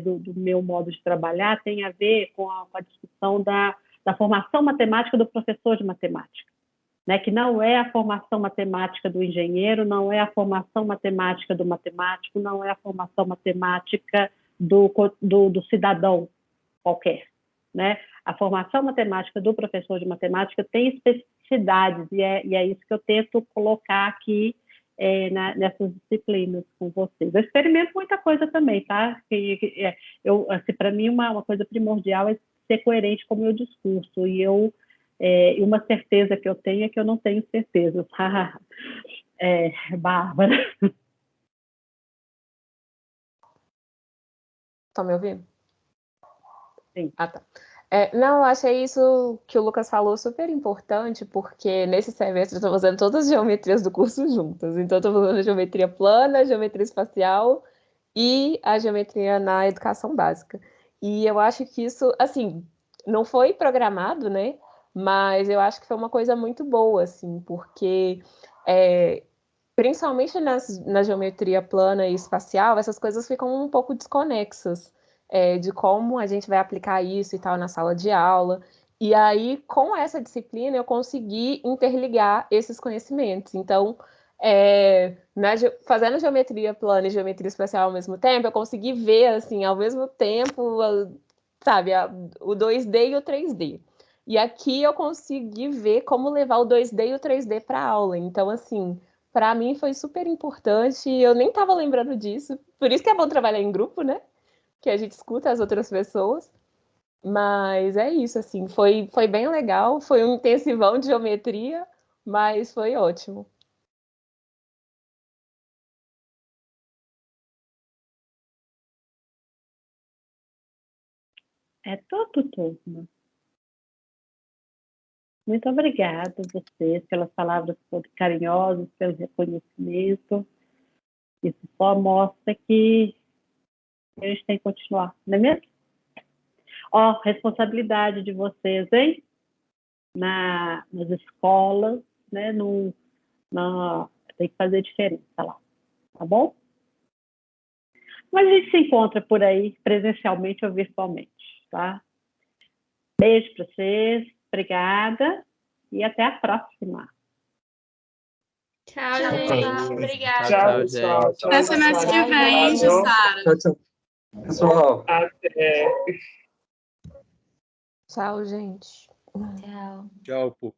Speaker 1: do meu modo de trabalhar tem a ver com a discussão da formação matemática do professor de matemática, né? Que não é a formação matemática do engenheiro, não é a formação matemática do matemático, não é a formação matemática do cidadão qualquer, né? A formação matemática do professor de matemática tem especificidades, e é isso que eu tento colocar aqui nessas disciplinas com vocês. Eu experimento muita coisa também, tá? Assim, para mim, uma coisa primordial é ser coerente com o meu discurso, e uma certeza que eu tenho é que eu não tenho certeza, tá? Bárbara.
Speaker 7: Tá me ouvindo?
Speaker 1: Sim.
Speaker 7: Ah, tá. Não, eu achei isso que o Lucas falou super importante, porque nesse semestre eu estou fazendo todas as geometrias do curso juntas. Então, estou fazendo a geometria plana, a geometria espacial e a geometria na educação básica. E eu acho que isso, assim, não foi programado, né? Mas eu acho que foi uma coisa muito boa, assim, porque principalmente na geometria plana e espacial, essas coisas ficam um pouco desconexas de como a gente vai aplicar isso e tal na sala de aula. E aí, com essa disciplina, eu consegui interligar esses conhecimentos. Então, fazendo geometria plana e geometria espacial ao mesmo tempo, eu consegui ver, assim, ao mesmo tempo, sabe, o 2D e o 3D. E aqui eu consegui ver como levar o 2D e o 3D para a aula. Então, assim, para mim foi super importante. Eu nem estava lembrando disso. Por isso que é bom trabalhar em grupo, né? Que a gente escuta as outras pessoas. Mas é isso, assim, foi bem legal. Foi um intensivão de geometria, mas foi ótimo.
Speaker 1: Todo turno. Muito obrigada a vocês pelas palavras carinhosas, pelo reconhecimento. Isso só mostra que a gente tem que continuar, não é mesmo? Ó, responsabilidade de vocês, hein? Nas escolas, né? Tem que fazer diferença lá, tá bom? Mas a gente se encontra por aí, presencialmente ou virtualmente, tá? Beijo para vocês, obrigada e até a próxima.
Speaker 9: Tchau,
Speaker 2: Tchau,
Speaker 9: gente.
Speaker 2: obrigada.
Speaker 13: Tchau,
Speaker 4: Tchau,
Speaker 13: gente.
Speaker 14: Até semestre que vem, Jussara.
Speaker 10: Tchau, tchau. Pessoal.
Speaker 4: Até.
Speaker 7: Tchau, gente.
Speaker 5: Tchau.
Speaker 13: Tchau, pô.